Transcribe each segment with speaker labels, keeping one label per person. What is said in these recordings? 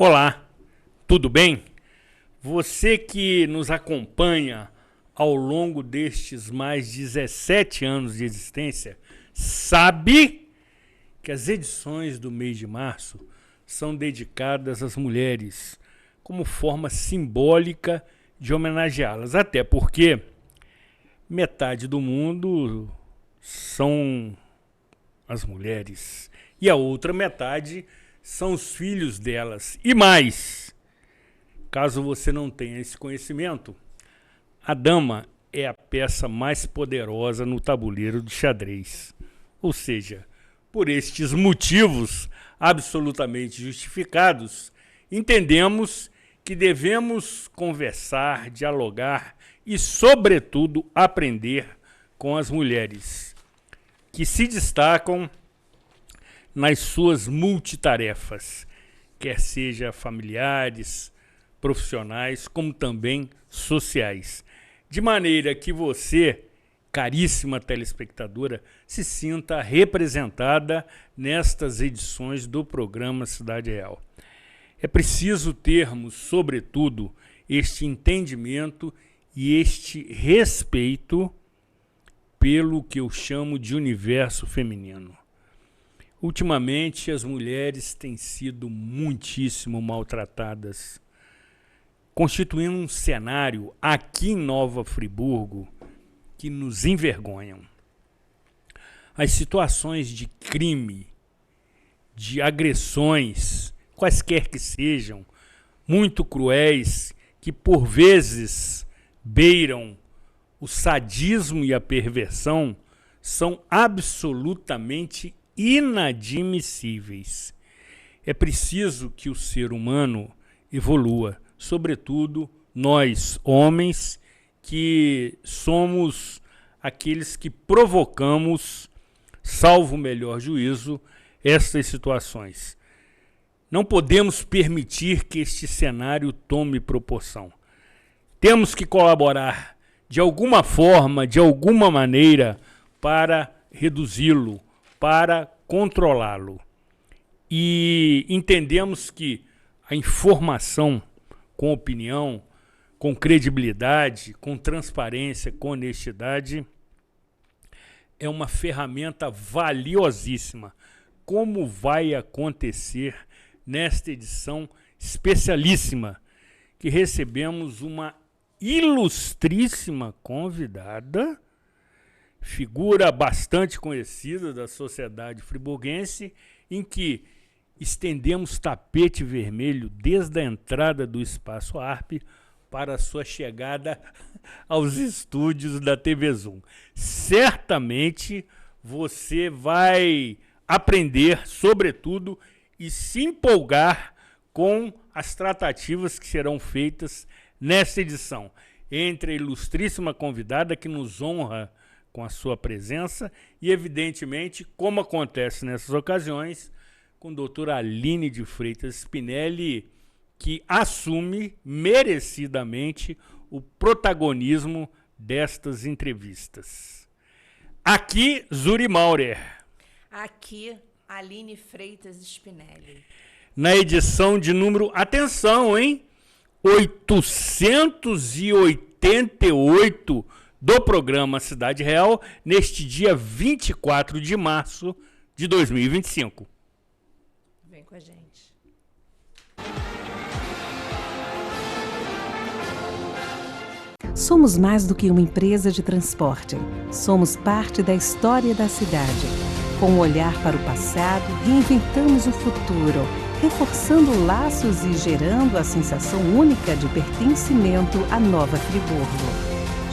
Speaker 1: Olá, tudo bem? Você que nos acompanha ao longo destes mais 17 anos de existência sabe que as edições do mês de março são dedicadas às mulheres como forma simbólica de homenageá-las, até porque metade do mundo são as mulheres e a outra metade são os filhos delas. E mais, caso você não tenha esse conhecimento, a dama é a peça mais poderosa no tabuleiro de xadrez. Ou seja, por estes motivos absolutamente justificados, entendemos que devemos conversar, dialogar e, sobretudo, aprender com as mulheres que se destacam nas suas multitarefas, quer seja familiares, profissionais, como também sociais. De maneira que você, caríssima telespectadora, se sinta representada nestas edições do programa Cidade Real. É preciso termos, sobretudo, este entendimento e este respeito pelo que eu chamo de universo feminino. Ultimamente, as mulheres têm sido muitíssimo maltratadas, constituindo um cenário aqui em Nova Friburgo que nos envergonham. As situações de crime, de agressões, quaisquer que sejam, muito cruéis, que por vezes beiram o sadismo e a perversão, são absolutamente inadmissíveis. É preciso que o ser humano evolua, sobretudo nós, homens, que somos aqueles que provocamos, salvo o melhor juízo, estas situações. Não podemos permitir que este cenário tome proporção. Temos que colaborar de alguma forma, de alguma maneira, para reduzi-lo, para controlá-lo. E entendemos que a informação com opinião, com credibilidade, com transparência, com honestidade, é uma ferramenta valiosíssima. Como vai acontecer nesta edição especialíssima, que recebemos uma ilustríssima convidada, figura bastante conhecida da sociedade friburguense, em que estendemos tapete vermelho desde a entrada do Espaço ARP para a sua chegada aos estúdios da TV Zoom. Certamente você vai aprender, sobretudo, e se empolgar com as tratativas que serão feitas nesta edição, entre a ilustríssima convidada que nos honra com a sua presença e, evidentemente, como acontece nessas ocasiões, com a doutora Aline de Freitas Spinelli, que assume merecidamente o protagonismo destas entrevistas. Aqui, Zuri Maurer.
Speaker 2: Aqui, Aline Freitas Spinelli.
Speaker 1: Na edição de número, atenção, hein? 888 do programa Cidade Real, neste dia 24 de março de 2025.
Speaker 2: Vem com a gente.
Speaker 3: Somos mais do que uma empresa de transporte. Somos parte da história da cidade. Com um olhar para o passado, reinventamos o futuro, reforçando laços e gerando a sensação única de pertencimento à Nova Friburgo.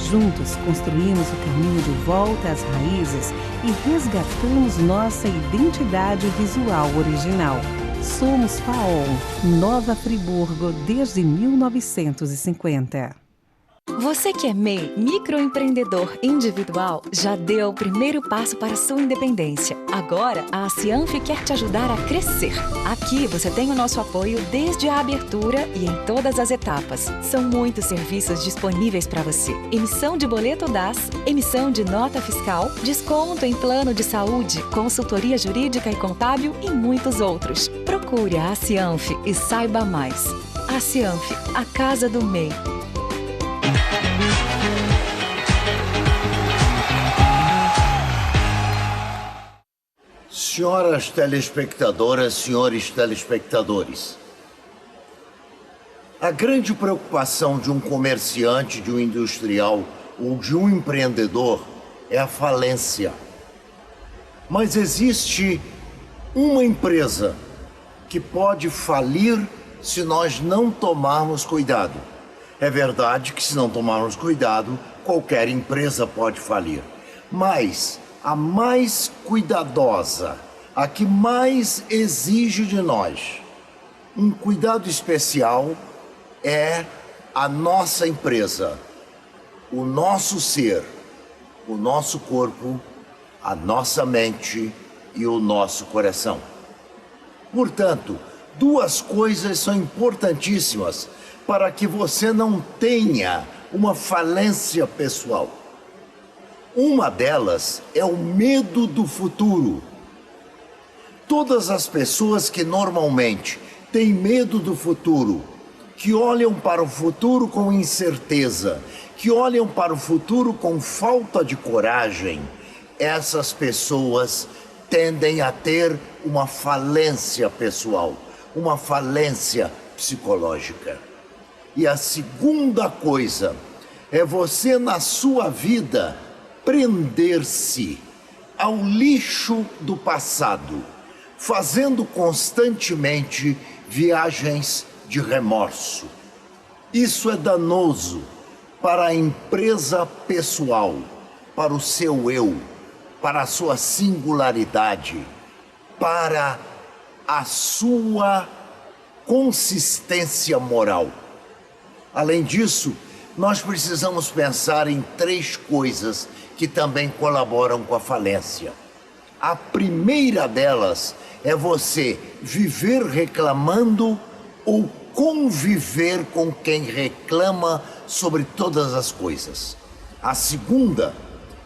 Speaker 3: Juntos construímos o caminho de volta às raízes e resgatamos nossa identidade visual original. Somos FAOL, Nova Friburgo desde 1950.
Speaker 4: Você que é MEI, microempreendedor individual, já deu o primeiro passo para a sua independência. Agora, a Cianf quer te ajudar a crescer. Aqui você tem o nosso apoio desde a abertura e em todas as etapas. São muitos serviços disponíveis para você. Emissão de boleto DAS, emissão de nota fiscal, desconto em plano de saúde, consultoria jurídica e contábil e muitos outros. Procure a Cianf e saiba mais. A Cianf, a casa do MEI.
Speaker 5: Senhoras telespectadoras, senhores telespectadores, a grande preocupação de um comerciante, de um industrial ou de um empreendedor é a falência. Mas existe uma empresa que pode falir se nós não tomarmos cuidado. É verdade que se não tomarmos cuidado, qualquer empresa pode falir. Mas a mais cuidadosa, a que mais exige de nós um cuidado especial é a nossa empresa, o nosso ser, o nosso corpo, a nossa mente e o nosso coração. Portanto, duas coisas são importantíssimas para que você não tenha uma falência pessoal. Uma delas é o medo do futuro. Todas as pessoas que normalmente têm medo do futuro, que olham para o futuro com incerteza, que olham para o futuro com falta de coragem, essas pessoas tendem a ter uma falência pessoal, uma falência psicológica. E a segunda coisa é você, na sua vida, prender-se ao lixo do passado, fazendo constantemente viagens de remorso. Isso é danoso para a empresa pessoal, para o seu eu, para a sua singularidade, para a sua consistência moral. Além disso, nós precisamos pensar em três coisas que também colaboram com a falência. A primeira delas é você viver reclamando ou conviver com quem reclama sobre todas as coisas. A segunda,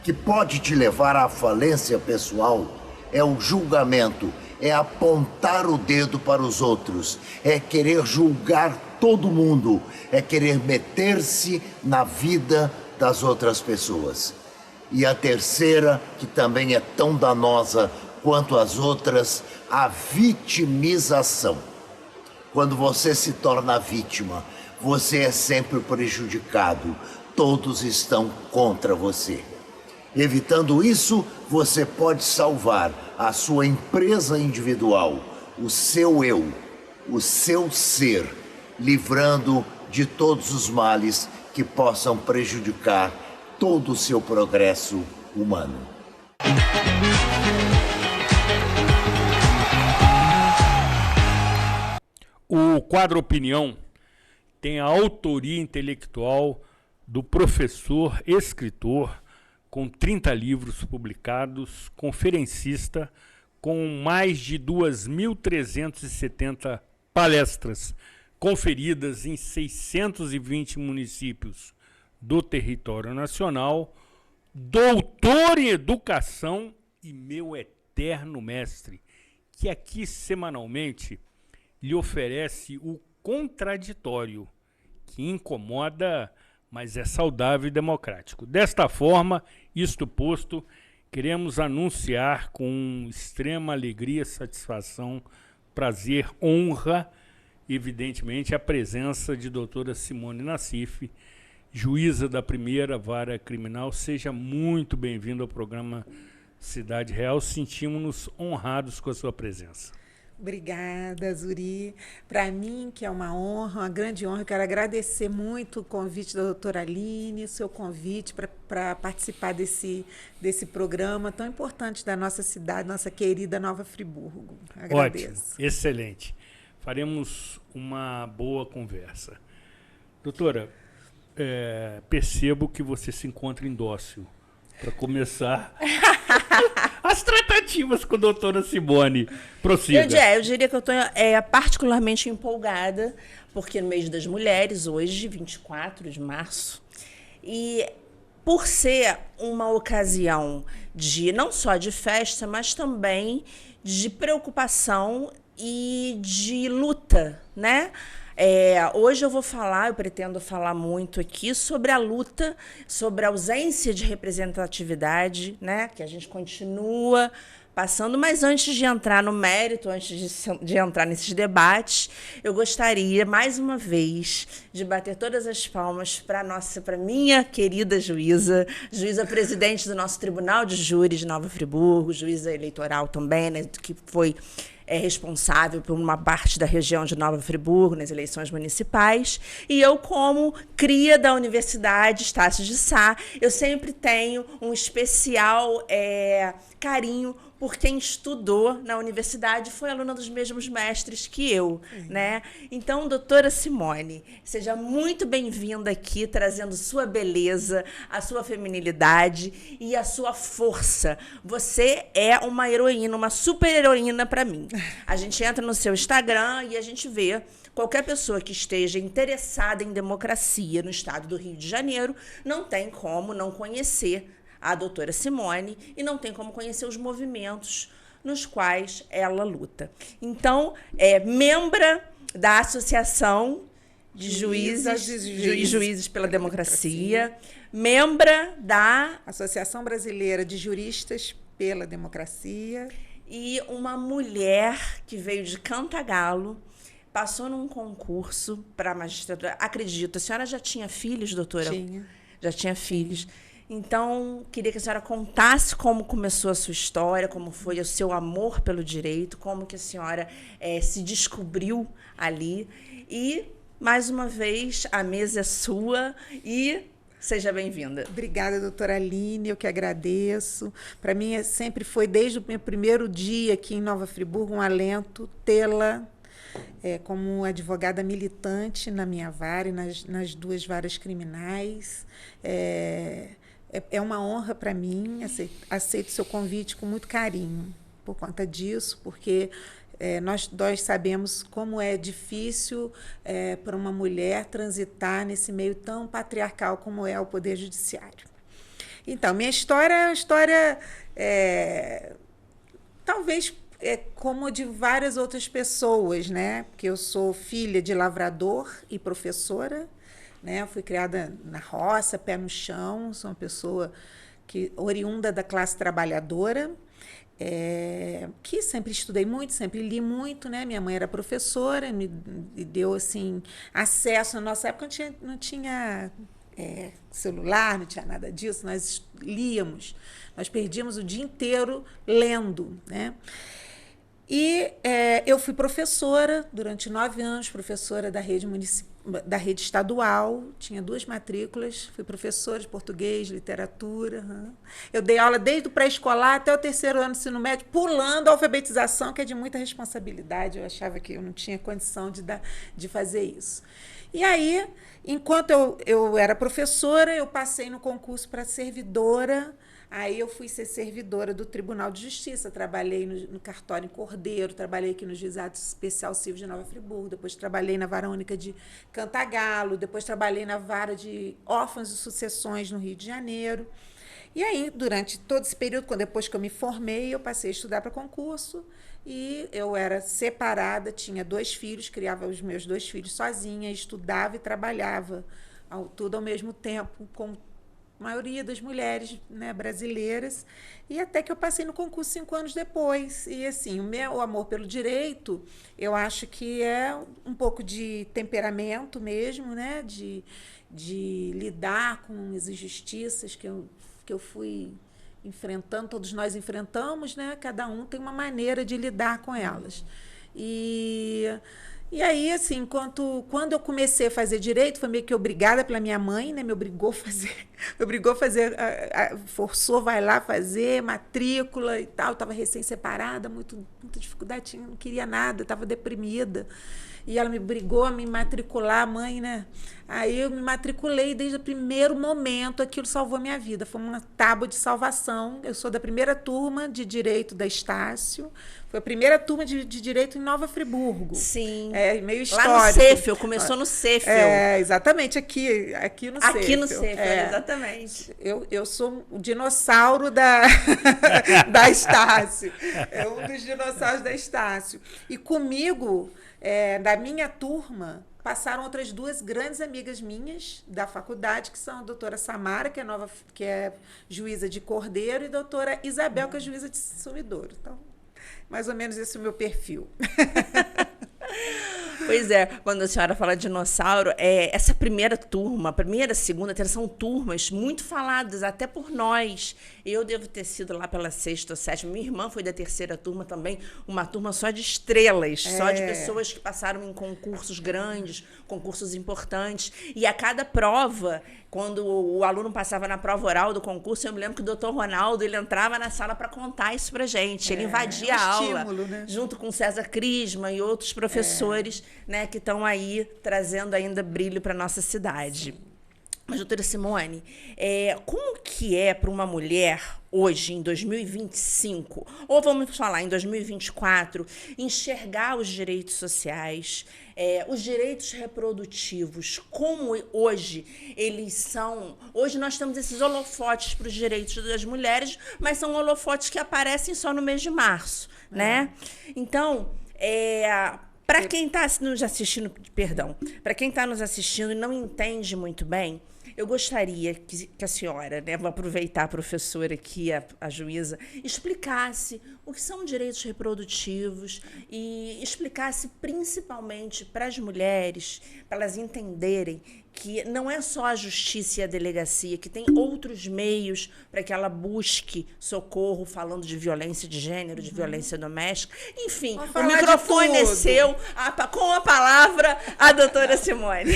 Speaker 5: que pode te levar à falência pessoal, é o julgamento, é apontar o dedo para os outros, é querer julgar todo mundo, é querer meter-se na vida das outras pessoas. E a terceira, que também é tão danosa quanto as outras, a vitimização. Quando você se torna vítima, você é sempre prejudicado, todos estão contra você. Evitando isso, você pode salvar a sua empresa individual, o seu eu, o seu ser, livrando de todos os males que possam prejudicar todo o seu progresso humano.
Speaker 1: O quadro Opinião tem a autoria intelectual do professor, escritor, com 30 livros publicados, conferencista, com mais de 2.370 palestras conferidas em 620 municípios do território nacional, doutor em educação e meu eterno mestre, que aqui semanalmente lhe oferece o contraditório, que incomoda, mas é saudável e democrático. Desta forma, isto posto, queremos anunciar com extrema alegria, satisfação, prazer, honra, evidentemente, a presença de doutora Simone Nassif, juíza da primeira vara criminal. Seja muito bem-vindo ao programa Cidade Real. Sentimos-nos honrados com a sua presença.
Speaker 2: Obrigada, Zuri. Para mim, que é uma honra, uma grande honra, eu quero agradecer muito o convite da doutora Aline, o seu convite para participar desse programa tão importante da nossa cidade, nossa querida Nova Friburgo. Agradeço.
Speaker 1: Ótimo, excelente. Faremos uma boa conversa. Doutora, percebo que você se encontra indócil para começar as tratativas com a doutora Simone. Prossiga.
Speaker 6: Eu diria que eu estou particularmente empolgada, porque no mês das mulheres, hoje, 24 de março, e por ser uma ocasião não só de festa, mas também de preocupação e de luta, né? Hoje eu pretendo falar muito aqui sobre a luta, sobre a ausência de representatividade, né, que a gente continua passando. Mas antes de entrar no mérito, antes de entrar nesses debates, eu gostaria, mais uma vez, de bater todas as palmas para minha querida juíza presidente do nosso Tribunal de Júri de Nova Friburgo, juíza eleitoral também, né, que foi responsável por uma parte da região de Nova Friburgo nas eleições municipais. E eu, como cria da Universidade Estácio de Sá, eu sempre tenho um especial carinho por quem estudou na universidade, foi aluna dos mesmos mestres que eu, né? Então, doutora Simone, seja muito bem-vinda aqui, trazendo sua beleza, a sua feminilidade e a sua força. Você é uma heroína, uma super-heroína para mim. A gente entra no seu Instagram e a gente vê qualquer pessoa que esteja interessada em democracia no estado do Rio de Janeiro, não tem como não conhecer a doutora Simone e não tem como conhecer os movimentos nos quais ela luta. Então, membra da Associação de Juízes pela Democracia, membra da
Speaker 2: Associação Brasileira de Juristas pela Democracia.
Speaker 6: E uma mulher que veio de Cantagalo, passou num concurso para magistratura. Acredito, a senhora já tinha filhos, doutora?
Speaker 2: Tinha.
Speaker 6: Já tinha filhos. Então, queria que a senhora contasse como começou a sua história, como foi o seu amor pelo direito, como que a senhora se descobriu ali. E, mais uma vez, a mesa é sua e seja bem-vinda.
Speaker 2: Obrigada, doutora Aline, eu que agradeço. Para mim, sempre foi, desde o meu primeiro dia aqui em Nova Friburgo, um alento tê-la como advogada militante na minha vara e nas duas varas criminais. É uma honra para mim, aceito seu convite com muito carinho por conta disso, porque nós sabemos como é difícil para uma mulher transitar nesse meio tão patriarcal como é o Poder Judiciário. Então, minha história é uma história, talvez, como de várias outras pessoas, né? Porque eu sou filha de lavrador e professora, né? Fui criada na roça, pé no chão, sou uma pessoa oriunda da classe trabalhadora, que sempre estudei muito, sempre li muito, né? Minha mãe era professora, me deu assim acesso. Na nossa época não tinha celular, não tinha nada disso, nós líamos, nós perdíamos o dia inteiro lendo, né? E eu fui professora durante 9 anos, professora da rede estadual, tinha 2 matrículas, fui professora de português, literatura. Eu dei aula desde o pré-escolar até o 3º ano do ensino médio, pulando a alfabetização, que é de muita responsabilidade. Eu achava que eu não tinha condição de fazer isso. E aí, enquanto eu era professora, eu passei no concurso para servidora. Aí eu fui ser servidora do Tribunal de Justiça, trabalhei no cartório em Cordeiro, trabalhei aqui no Juizado Especial Civil de Nova Friburgo, depois trabalhei na Vara Única de Cantagalo, depois trabalhei na Vara de Órfãos e Sucessões no Rio de Janeiro. E aí, durante todo esse período, depois que eu me formei, eu passei a estudar para concurso e eu era separada, tinha 2 filhos, criava os meus 2 filhos sozinha, estudava e trabalhava tudo ao mesmo tempo, com a maioria das mulheres, né, brasileiras, e até que eu passei no concurso 5 anos depois. E assim, o meu amor pelo direito, eu acho que é um pouco de temperamento mesmo, né, de lidar com as injustiças que eu fui enfrentando, todos nós enfrentamos, né, cada um tem uma maneira de lidar com elas. E aí, assim, quando eu comecei a fazer direito, foi meio que obrigada pela minha mãe, né? Me obrigou a fazer, forçou, vai lá fazer, matrícula e tal. Estava recém-separada, muita dificuldade, não queria nada, estava deprimida. e ela me brigou a me matricular, mãe, né? Aí eu me matriculei desde o primeiro momento, aquilo salvou a minha vida. Foi uma tábua de salvação. Eu sou da primeira turma de Direito da Estácio. Foi a primeira turma de Direito em Nova Friburgo.
Speaker 6: Sim.
Speaker 2: É meio histórico.
Speaker 6: Lá no Cefel, começou no Cefel.
Speaker 2: É, exatamente, aqui no Cefel.
Speaker 6: Aqui no Cefel, exatamente.
Speaker 2: Eu sou o dinossauro da Estácio. É um dos dinossauros da Estácio. E comigo, da minha turma, passaram outras duas grandes amigas minhas da faculdade, que são a doutora Samara, que é juíza de Cordeiro, e a doutora Isabel, que é juíza de Sumidouro. Então, mais ou menos esse é o meu perfil.
Speaker 6: Pois é, quando a senhora fala de dinossauro, essa primeira turma, primeira, segunda, terceira, são turmas muito faladas, até por nós. Eu devo ter sido lá pela sexta ou sétima. Minha irmã foi da terceira turma também, uma turma só de estrelas, só de pessoas que passaram em concursos grandes, concursos importantes. E a cada prova, quando o aluno passava na prova oral do concurso, eu me lembro que o doutor Ronaldo, ele entrava na sala para contar isso pra gente. Ele invadia a aula,
Speaker 2: estímulo, né?
Speaker 6: junto com César Crisma e outros professores, né, que estão aí trazendo ainda brilho para nossa cidade. Mas, doutora Simone, como que é para uma mulher hoje, em 2025, ou vamos falar em 2024, enxergar os direitos sociais, os direitos reprodutivos, como hoje eles são... Hoje nós temos esses holofotes para os direitos das mulheres, mas são holofotes que aparecem só no mês de março, né? Então, para quem está nos assistindo, para quem está nos assistindo e não entende muito bem, eu gostaria que a senhora, né, vou aproveitar a professora aqui, a juíza, explicasse o que são direitos reprodutivos e explicasse principalmente para as mulheres, para elas entenderem que não é só a justiça e a delegacia, que tem outros meios para que ela busque socorro, falando de violência de gênero, de violência doméstica. Enfim, o microfone é seu, com a palavra, a doutora Simone.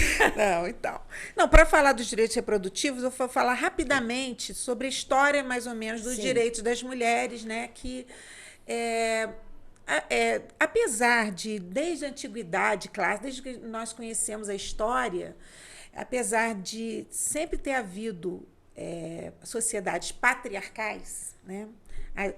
Speaker 2: Não, para falar dos direitos reprodutivos, eu vou falar rapidamente sobre a história, mais ou menos, dos direitos das mulheres, né, que... apesar de, desde a antiguidade, desde que nós conhecemos a história, apesar de sempre ter havido sociedades patriarcais, né?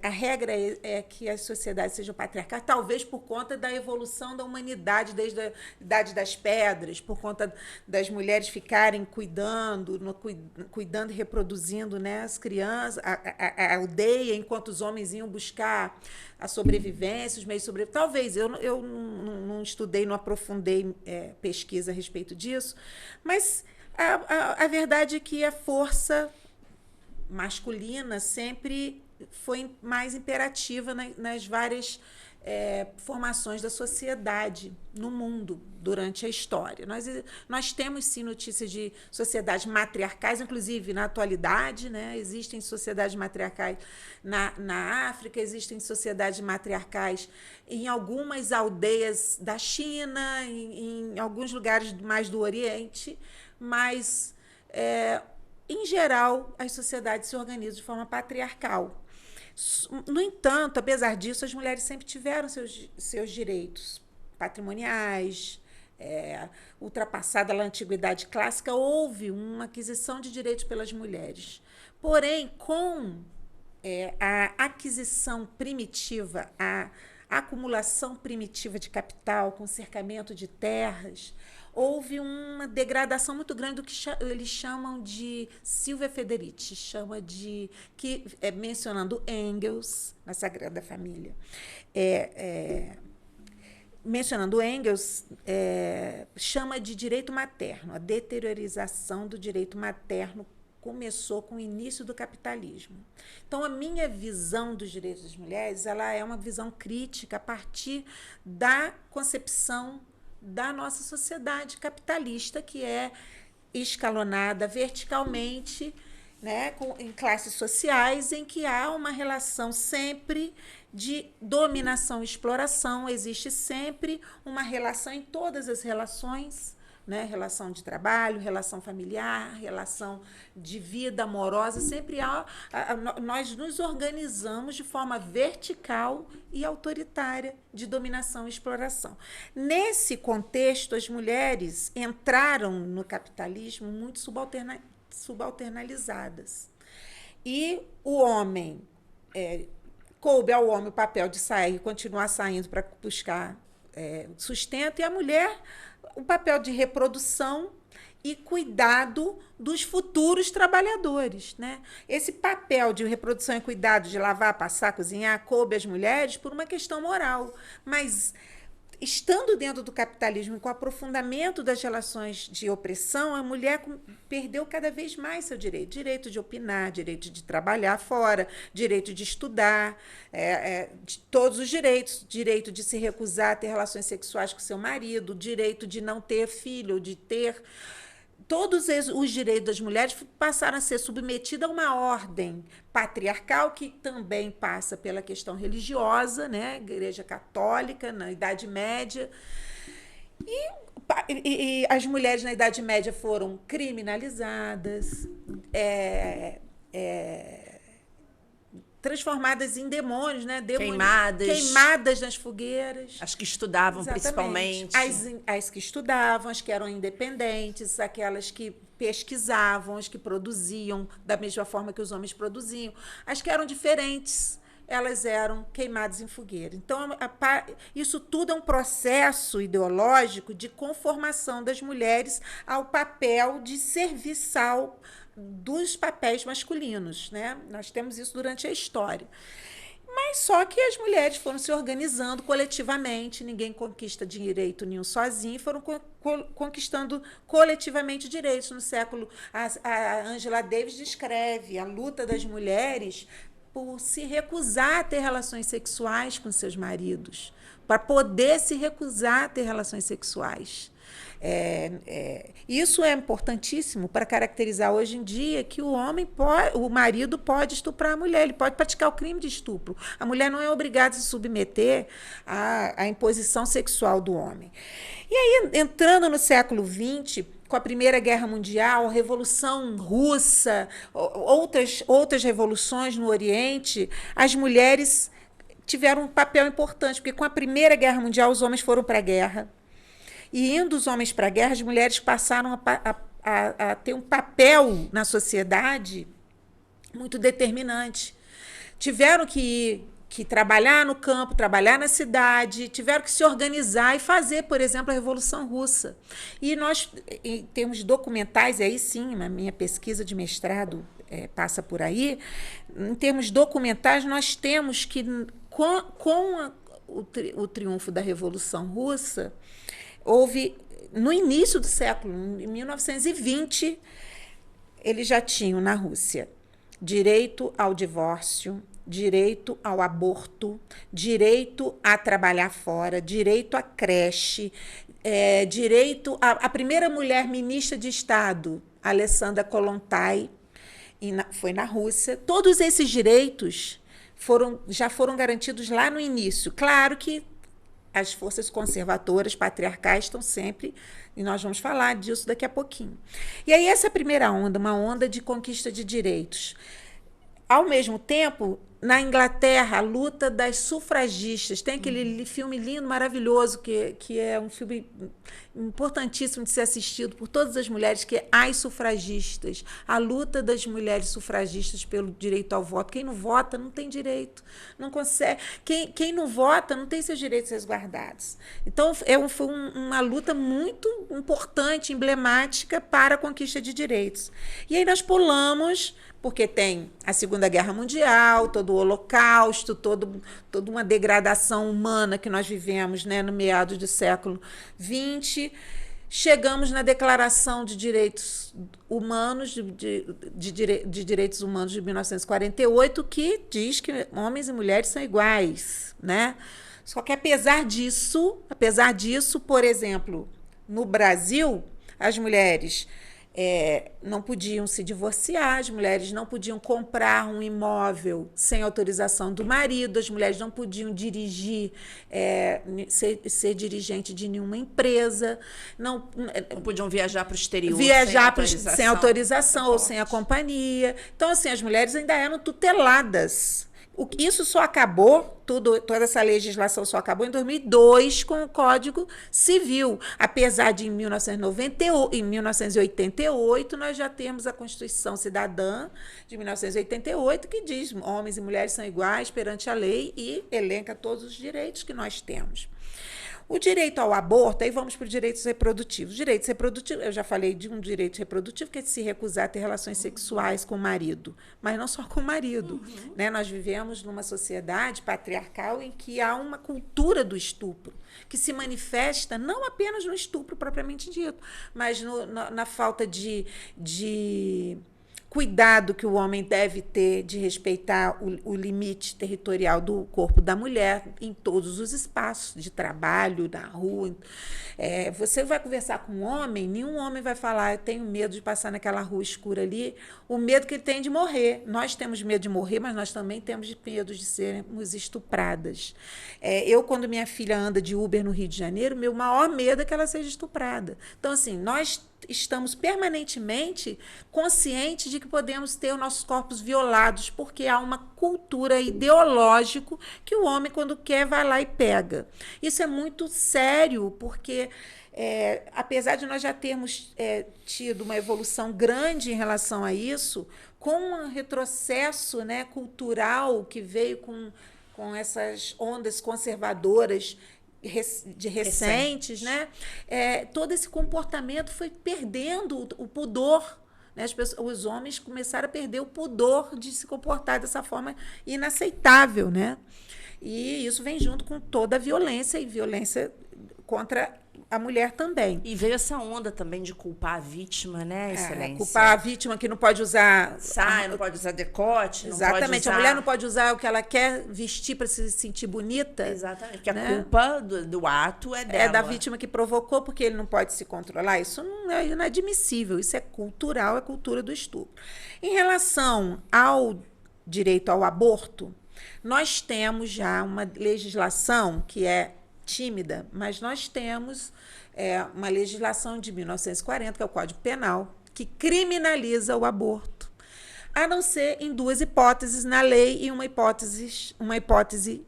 Speaker 2: A regra é que as sociedades sejam patriarcais, talvez por conta da evolução da humanidade desde a Idade das Pedras, por conta das mulheres ficarem cuidando e reproduzindo, né, as crianças, a aldeia, enquanto os homens iam buscar a sobrevivência, os meios de sobrevivência. Talvez, eu não estudei, não aprofundei pesquisa a respeito disso, mas a verdade é que a força masculina sempre foi mais imperativa nas várias formações da sociedade no mundo durante a história. Nós temos, sim, notícias de sociedades matriarcais, inclusive na atualidade, né? Existem sociedades matriarcais na África, existem sociedades matriarcais em algumas aldeias da China, em alguns lugares mais do Oriente, mas, em geral, as sociedades se organizam de forma patriarcal. No entanto, apesar disso, as mulheres sempre tiveram seus direitos patrimoniais. Ultrapassada a antiguidade clássica, houve uma aquisição de direitos pelas mulheres. Porém, com a aquisição primitiva, a acumulação primitiva de capital, com cercamento de terras, houve uma degradação muito grande do que eles chamam de Silvia Federici, mencionando Engels na Sagrada Família. Mencionando Engels, chama de direito materno. A deteriorização do direito materno começou com o início do capitalismo. Então, a minha visão dos direitos das mulheres, ela é uma visão crítica a partir da concepção da nossa sociedade capitalista, que é escalonada verticalmente, né, em classes sociais, em que há uma relação sempre de dominação e exploração, existe sempre uma relação em todas as relações, né? Relação de trabalho, relação familiar, relação de vida amorosa, sempre nós nos organizamos de forma vertical e autoritária de dominação e exploração. Nesse contexto, as mulheres entraram no capitalismo muito subalternalizadas. E o homem, coube ao homem o papel de sair, continuar saindo para buscar sustento, e a mulher o papel de reprodução e cuidado dos futuros trabalhadores, né? Esse papel de reprodução e cuidado, de lavar, passar, cozinhar, coube às mulheres por uma questão moral, mas estando dentro do capitalismo, com o aprofundamento das relações de opressão, a mulher perdeu cada vez mais seu direito. Direito de opinar, direito de trabalhar fora, direito de estudar, de todos os direitos. Direito de se recusar a ter relações sexuais com seu marido, direito de não ter filho, de ter... Todos os direitos das mulheres passaram a ser submetidos a uma ordem patriarcal que também passa pela questão religiosa, né? Igreja Católica, na Idade Média. E as mulheres na Idade Média foram criminalizadas, transformadas em demônios, né? Queimadas nas fogueiras.
Speaker 6: As que estudavam,
Speaker 2: exatamente.
Speaker 6: Principalmente.
Speaker 2: As que estudavam, as que eram independentes, aquelas que pesquisavam, as que produziam da mesma forma que os homens produziam. As que eram diferentes, elas eram queimadas em fogueira. Então, isso tudo é um processo ideológico de conformação das mulheres ao papel de serviçal dos papéis masculinos, né? Nós temos isso durante a história. Mas só que as mulheres foram se organizando coletivamente, ninguém conquista direito nenhum sozinho, foram conquistando coletivamente direitos. No século, a Angela Davis descreve a luta das mulheres por se recusar a ter relações sexuais com seus maridos, para poder se recusar a ter relações sexuais. Isso é importantíssimo para caracterizar hoje em dia que o marido pode estuprar a mulher, ele pode praticar o crime de estupro. A mulher não é obrigada a se submeter à imposição sexual do homem. E aí, entrando no século XX, com a Primeira Guerra Mundial, a Revolução Russa, outras revoluções no Oriente, as mulheres tiveram um papel importante, porque com a Primeira Guerra Mundial os homens foram para a guerra. E indo os homens para a guerra, as mulheres passaram a ter um papel na sociedade muito determinante. Tiveram que trabalhar no campo, trabalhar na cidade, tiveram que se organizar e fazer, por exemplo, a Revolução Russa. E nós, em termos documentais, e aí sim, a minha pesquisa de mestrado passa por aí, em termos documentais, nós temos que, com o triunfo da Revolução Russa, houve, no início do século, em 1920, eles já tinham na Rússia direito ao divórcio, direito ao aborto, direito a trabalhar fora, direito à creche, direito à primeira mulher ministra de Estado, Alexandra Kollontai, foi na Rússia. Todos esses direitos já foram garantidos lá no início. Claro que as forças conservadoras, patriarcais, estão sempre, e nós vamos falar disso daqui a pouquinho. E aí, essa primeira onda, uma onda de conquista de direitos. Ao mesmo tempo, na Inglaterra, a luta das sufragistas. Tem aquele filme lindo, maravilhoso, que é um filme importantíssimo de ser assistido por todas as mulheres, que é As Sufragistas. A luta das mulheres sufragistas pelo direito ao voto. Quem não vota não tem direito, não consegue. Quem não vota não tem seus direitos resguardados. Então, foi uma luta muito importante, emblemática para a conquista de direitos. E aí nós pulamos, porque tem a Segunda Guerra Mundial, todo o Holocausto, toda uma degradação humana que nós vivemos, né, no meados do século XX. Chegamos na Declaração de Direitos Humanos, de Direitos Humanos de 1948, que diz que homens e mulheres são iguais, né? Só que, apesar disso, por exemplo, no Brasil, as mulheres não podiam se divorciar, as mulheres não podiam comprar um imóvel sem autorização do marido, as mulheres não podiam dirigir, ser dirigente de nenhuma empresa, não
Speaker 6: podiam viajar para o exterior
Speaker 2: sem autorização ou sem a companhia. Então, assim, as mulheres ainda eram tuteladas. Isso só acabou, toda essa legislação só acabou em 2002 com o Código Civil. Apesar de, em 1988, nós já temos a Constituição Cidadã de 1988, que diz que homens e mulheres são iguais perante a lei e elenca todos os direitos que nós temos. O direito ao aborto, aí vamos para os direitos reprodutivos. Direitos reprodutivos, eu já falei de um direito reprodutivo, que é de se recusar a ter relações sexuais com o marido, mas não só com o marido. Né? Nós vivemos numa sociedade patriarcal em que há uma cultura do estupro, que se manifesta não apenas no estupro propriamente dito, mas na falta de cuidado que o homem deve ter de respeitar o limite territorial do corpo da mulher em todos os espaços de trabalho, na rua. Você vai conversar com um homem, nenhum homem vai falar, eu tenho medo de passar naquela rua escura ali, o medo que ele tem de morrer. Nós temos medo de morrer, mas nós também temos medo de sermos estupradas. Quando minha filha anda de Uber no Rio de Janeiro, meu maior medo é que ela seja estuprada. Então, assim, nós estamos permanentemente conscientes de que podemos ter os nossos corpos violados, porque há uma cultura ideológica que o homem, quando quer, vai lá e pega. Isso é muito sério, porque apesar de nós já termos tido uma evolução grande em relação a isso, com um retrocesso, né, cultural que veio com essas ondas conservadoras recentes, né? Todo esse comportamento foi perdendo o pudor. Né? Os homens começaram a perder o pudor de se comportar dessa forma inaceitável. Né? E isso vem junto com toda a violência, e violência contra a mulher também.
Speaker 6: E veio essa onda também de culpar a vítima, né, Excelência?
Speaker 2: Culpar a vítima que não pode usar
Speaker 6: saia, não pode usar decote.
Speaker 2: Exatamente,
Speaker 6: não pode usar...
Speaker 2: a mulher não pode usar o que ela quer vestir para se sentir bonita.
Speaker 6: Exatamente, porque a culpa do ato é dela.
Speaker 2: É da vítima que provocou, porque ele não pode se controlar. Isso não é inadmissível, isso é cultural, é cultura do estupro. Em relação ao direito ao aborto, nós temos já uma legislação que é tímida, mas nós temos uma legislação de 1940, que é o Código Penal, que criminaliza o aborto, a não ser em duas hipóteses na lei e uma hipótese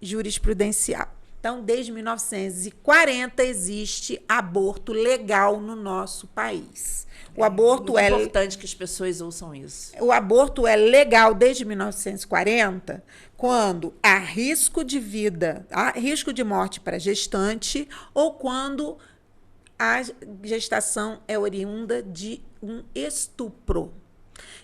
Speaker 2: jurisprudencial. Então, desde 1940 existe aborto legal no nosso país. O aborto
Speaker 6: é importante que as pessoas ouçam isso.
Speaker 2: O aborto é legal desde 1940, quando há risco de vida, há risco de morte para a gestante, ou quando a gestação é oriunda de um estupro.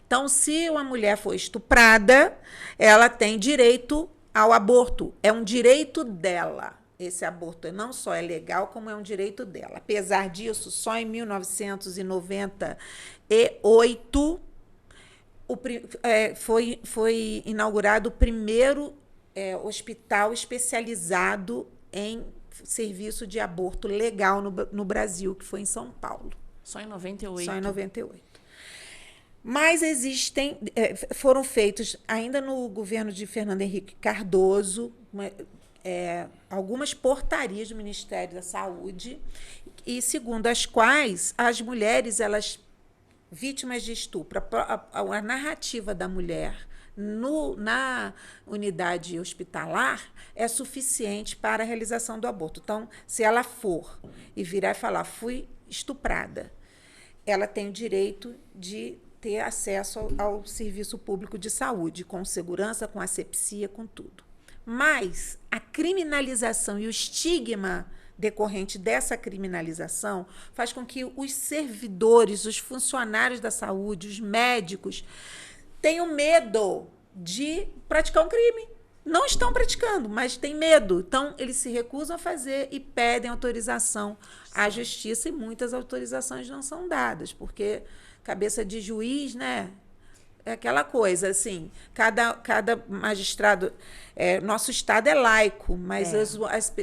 Speaker 2: Então, se uma mulher for estuprada, ela tem direito ao aborto. É um direito dela. Esse aborto não só é legal, como é um direito dela. Apesar disso, só em 1998 foi inaugurado o primeiro hospital especializado em serviço de aborto legal no Brasil, que foi em São Paulo.
Speaker 6: Só em 98?
Speaker 2: Só em 98. Mas foram feitos, ainda no governo de Fernando Henrique Cardoso, algumas portarias do Ministério da Saúde, e segundo as quais as mulheres, vítimas de estupro, a narrativa da mulher na unidade hospitalar é suficiente para a realização do aborto. Então, se ela for e virar e falar, fui estuprada, ela tem o direito de ter acesso ao serviço público de saúde, com segurança, com asepsia, com tudo. Mas a criminalização e o estigma decorrente dessa criminalização faz com que os servidores, os funcionários da saúde, os médicos, tenham medo de praticar um crime. Não estão praticando, mas têm medo. Então, eles se recusam a fazer e pedem autorização à justiça, e muitas autorizações não são dadas, porque cabeça de juiz, né? É aquela coisa, assim, cada magistrado... nosso Estado é laico, mas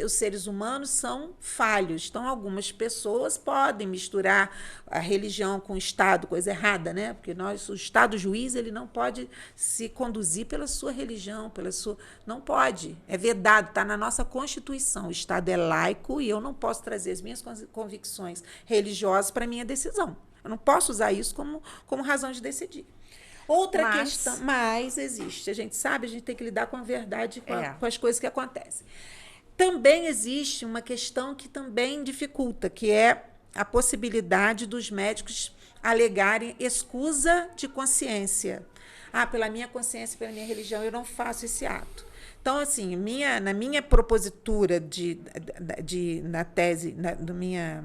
Speaker 2: os seres humanos são falhos. Então, algumas pessoas podem misturar a religião com o Estado, coisa errada, né? Porque o Estado juiz ele não pode se conduzir pela sua religião, não pode. É vedado, está na nossa Constituição. O Estado é laico e eu não posso trazer as minhas convicções religiosas para a minha decisão. Eu não posso usar isso como razão de decidir. Outra questão, mas existe. A gente sabe, a gente tem que lidar com a verdade, com as coisas que acontecem. Também existe uma questão que também dificulta, que é a possibilidade dos médicos alegarem escusa de consciência. Pela minha consciência, pela minha religião, eu não faço esse ato. Então, assim, na minha propositura na tese, na minha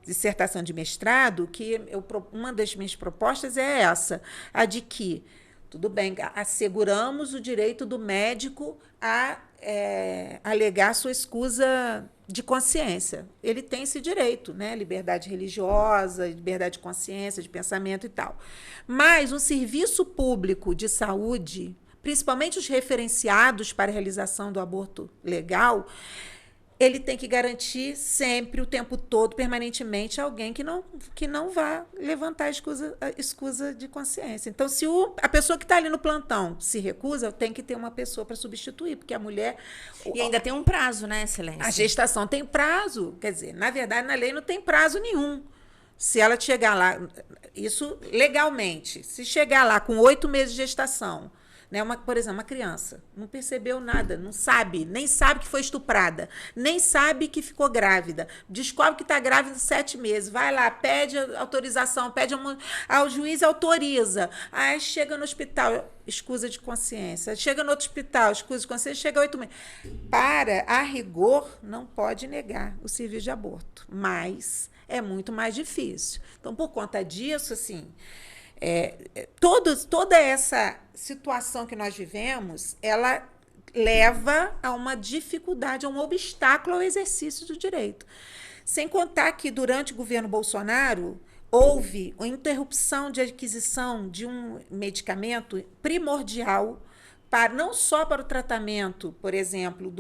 Speaker 2: dissertação de mestrado, uma das minhas propostas é essa, a de que, tudo bem, asseguramos o direito do médico a alegar sua escusa de consciência. Ele tem esse direito, né? Liberdade religiosa, liberdade de consciência, de pensamento e tal. Mas um serviço público de saúde, principalmente os referenciados para a realização do aborto legal, ele tem que garantir sempre, o tempo todo, permanentemente, alguém que não vá levantar a escusa de consciência. Então, se a pessoa que está ali no plantão se recusa, tem que ter uma pessoa para substituir, porque a mulher...
Speaker 6: E ainda tem um prazo, né, Excelência?
Speaker 2: A gestação tem prazo. Quer dizer, na verdade, na lei não tem prazo nenhum. Se ela chegar lá, isso legalmente, se chegar lá com 8 meses de gestação, né? Por exemplo, uma criança não percebeu nada, não sabe, nem sabe que foi estuprada, nem sabe que ficou grávida, descobre que está grávida de 7 meses, vai lá, pede autorização, ao juiz autoriza, aí chega no hospital, escusa de consciência, chega no outro hospital, escusa de consciência, chega a 8 meses. A rigor, não pode negar o serviço de aborto, mas é muito mais difícil. Então, por conta disso, assim... toda essa situação que nós vivemos, ela leva a uma dificuldade, a um obstáculo ao exercício do direito. Sem contar que, durante o governo Bolsonaro, houve uma interrupção de aquisição de um medicamento primordial, não só para o tratamento, por exemplo,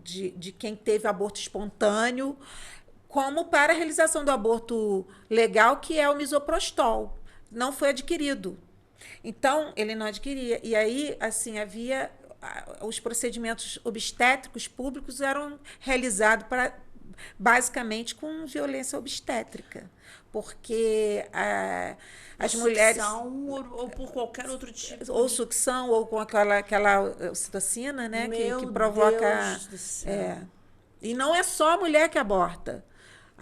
Speaker 2: de quem teve aborto espontâneo, como para a realização do aborto legal, que é o misoprostol. Não foi adquirido. Então, ele não adquiria. E aí, assim, os procedimentos obstétricos públicos eram realizados basicamente com violência obstétrica. Porque as mulheres...
Speaker 6: ou por qualquer outro tipo.
Speaker 2: Ou sucção, ou com aquela ocitocina, né? Que provoca...
Speaker 6: Deus do céu.
Speaker 2: E não é só a mulher que aborta.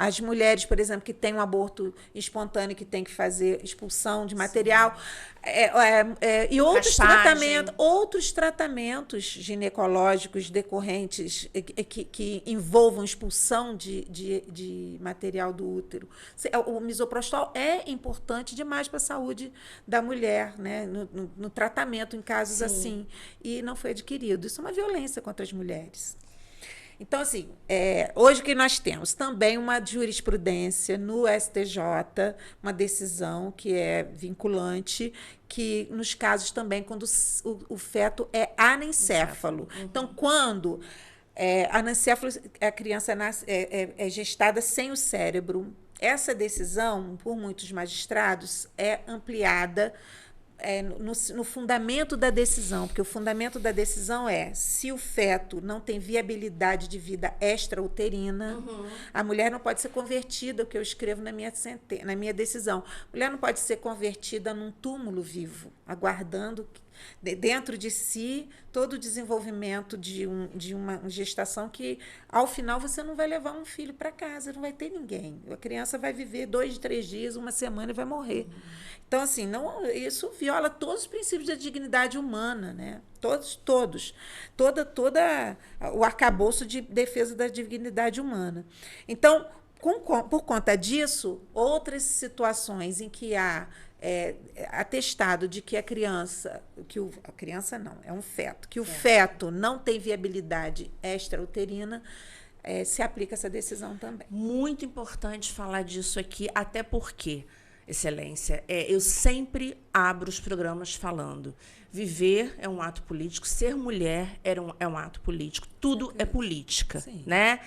Speaker 2: As mulheres, por exemplo, que têm um aborto espontâneo, que tem que fazer expulsão de material, e outros tratamentos ginecológicos decorrentes que envolvam expulsão de material do útero. O misoprostol é importante demais para a saúde da mulher, né? No tratamento em casos assim, e não foi adquirido. Isso é uma violência contra as mulheres. Então, assim, hoje o que nós temos? Também uma jurisprudência no STJ, uma decisão que é vinculante, que nos casos também, quando o feto é anencéfalo. Uhum. Então, quando anencéfalo, a criança é gestada sem o cérebro, essa decisão, por muitos magistrados, é ampliada no fundamento da decisão, porque o fundamento da decisão é: se o feto não tem viabilidade de vida extrauterina, a mulher não pode ser convertida, o que eu escrevo na minha decisão. A mulher não pode ser convertida num túmulo vivo, aguardando dentro de si todo o desenvolvimento de uma gestação que, ao final, você não vai levar um filho para casa, não vai ter ninguém. A criança vai viver 2, 3 dias, uma semana e vai morrer. Então, assim, isso viola todos os princípios da dignidade humana, né? Todos. Todo o arcabouço de defesa da dignidade humana. Então, por conta disso, outras situações em que há atestado de que a criança não, é um feto, que o feto não tem viabilidade extrauterina, se aplica essa decisão também.
Speaker 6: Muito importante falar disso aqui, até porque Excelência, eu sempre abro os programas falando: viver é um ato político, ser mulher é um ato político, tudo é política, né?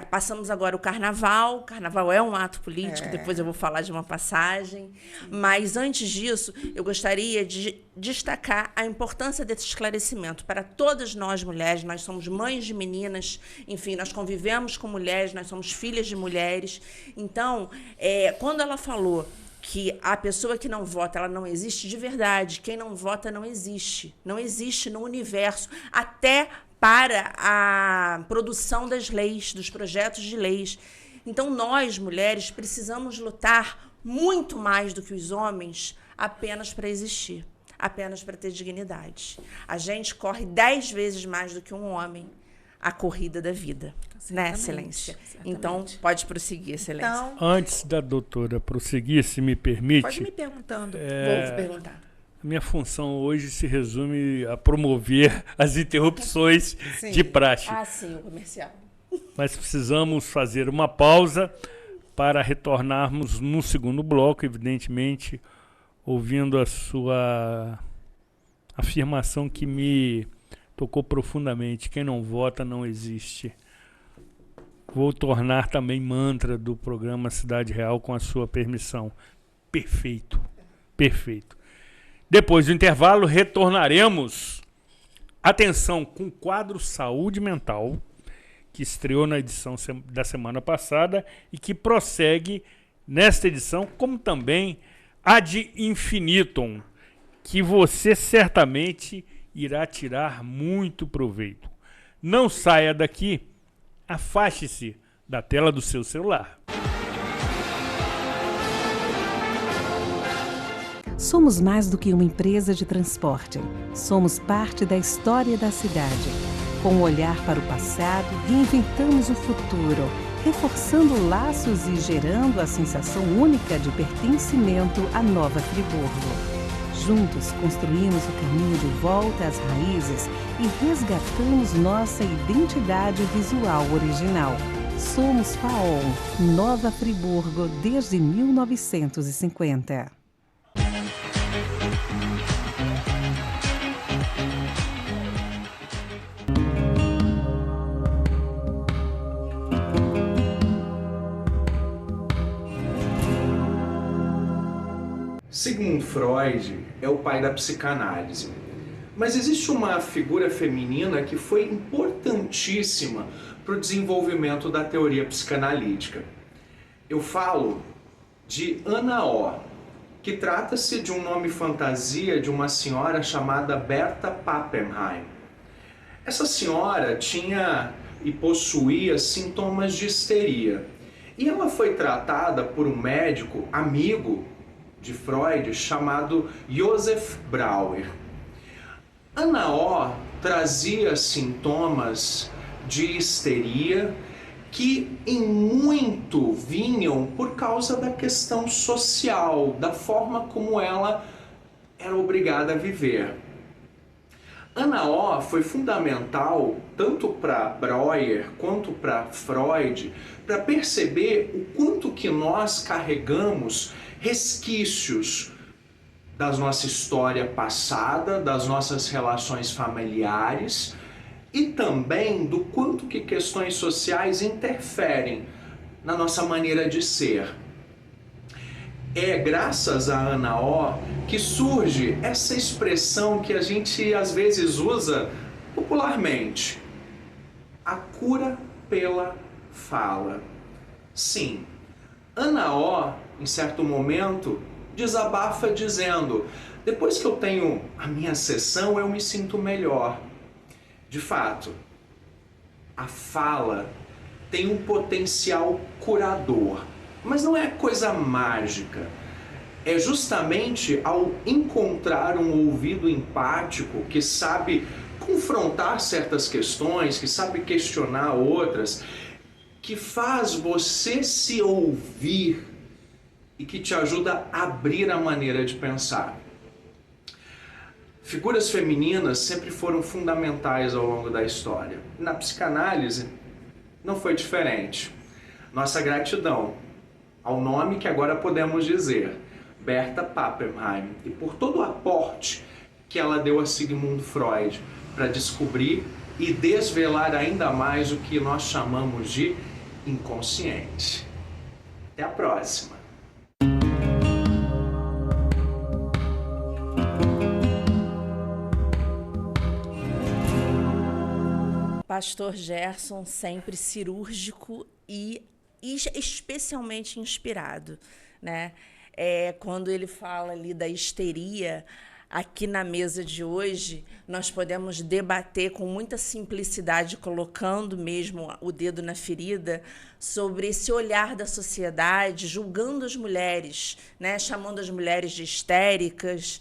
Speaker 6: Passamos agora o carnaval é um ato político, depois eu vou falar de uma passagem, mas antes disso, eu gostaria de destacar a importância desse esclarecimento para todas nós mulheres. Nós somos mães de meninas, enfim, nós convivemos com mulheres, nós somos filhas de mulheres. Então, quando ela falou que a pessoa que não vota, ela não existe de verdade, quem não vota não existe no universo, até para a produção das leis, dos projetos de leis. Então, nós, mulheres, precisamos lutar muito mais do que os homens apenas para existir, apenas para ter dignidade. A gente corre 10 vezes mais do que um homem a corrida da vida, né, Excelência? Certamente. Então, pode prosseguir, Excelência. Então,
Speaker 1: antes da doutora prosseguir, se me permite...
Speaker 2: Pode me perguntando.
Speaker 6: Vou perguntar.
Speaker 1: Minha função hoje se resume a promover as interrupções de praxe.
Speaker 6: Sim, o comercial.
Speaker 1: Mas precisamos fazer uma pausa para retornarmos no segundo bloco, evidentemente, ouvindo a sua afirmação que me tocou profundamente: quem não vota não existe. Vou tornar também mantra do programa Cidade Real com a sua permissão. Perfeito, perfeito. Depois do intervalo, retornaremos, atenção, com o quadro Saúde Mental, que estreou na edição da semana passada e que prossegue nesta edição, como também ad infinitum, que você certamente irá tirar muito proveito. Não saia daqui, afaste-se da tela do seu celular.
Speaker 3: Somos mais do que uma empresa de transporte. Somos parte da história da cidade. Com um olhar para o passado, reinventamos o futuro, reforçando laços e gerando a sensação única de pertencimento à Nova Friburgo. Juntos, construímos o caminho de volta às raízes e resgatamos nossa identidade visual original. Somos FAOL, Nova Friburgo, desde 1950.
Speaker 7: Sigmund Freud é o pai da psicanálise, mas existe uma figura feminina que foi importantíssima para o desenvolvimento da teoria psicanalítica. Eu falo de Anna O, que trata-se de um nome fantasia de uma senhora chamada Berta Pappenheim. Essa senhora tinha e possuía sintomas de histeria, e ela foi tratada por um médico amigo de Freud chamado Joseph Brauer. Anna O trazia sintomas de histeria que em muito vinham por causa da questão social, da forma como ela era obrigada a viver. Anna O foi fundamental tanto para Breuer quanto para Freud para perceber o quanto que nós carregamos resquícios da nossa história passada, das nossas relações familiares e também do quanto que questões sociais interferem na nossa maneira de ser. É graças a Anna O que surge essa expressão que a gente às vezes usa popularmente: a cura pela fala. Sim, Anna O, em certo momento, desabafa dizendo: depois que eu tenho a minha sessão, eu me sinto melhor. De fato, a fala tem um potencial curador, mas não é coisa mágica. É justamente ao encontrar um ouvido empático que sabe confrontar certas questões, que sabe questionar outras, que faz você se ouvir e que te ajuda a abrir a maneira de pensar. Figuras femininas sempre foram fundamentais ao longo da história. Na psicanálise, não foi diferente. Nossa gratidão ao nome que agora podemos dizer, Berta Pappenheim, e por todo o aporte que ela deu a Sigmund Freud para descobrir e desvelar ainda mais o que nós chamamos de inconsciente. Até a próxima!
Speaker 6: Pastor Gerson, sempre cirúrgico e especialmente inspirado, né? Quando ele fala ali da histeria, aqui na mesa de hoje, nós podemos debater com muita simplicidade, colocando mesmo o dedo na ferida, sobre esse olhar da sociedade, julgando as mulheres, né? Chamando as mulheres de histéricas,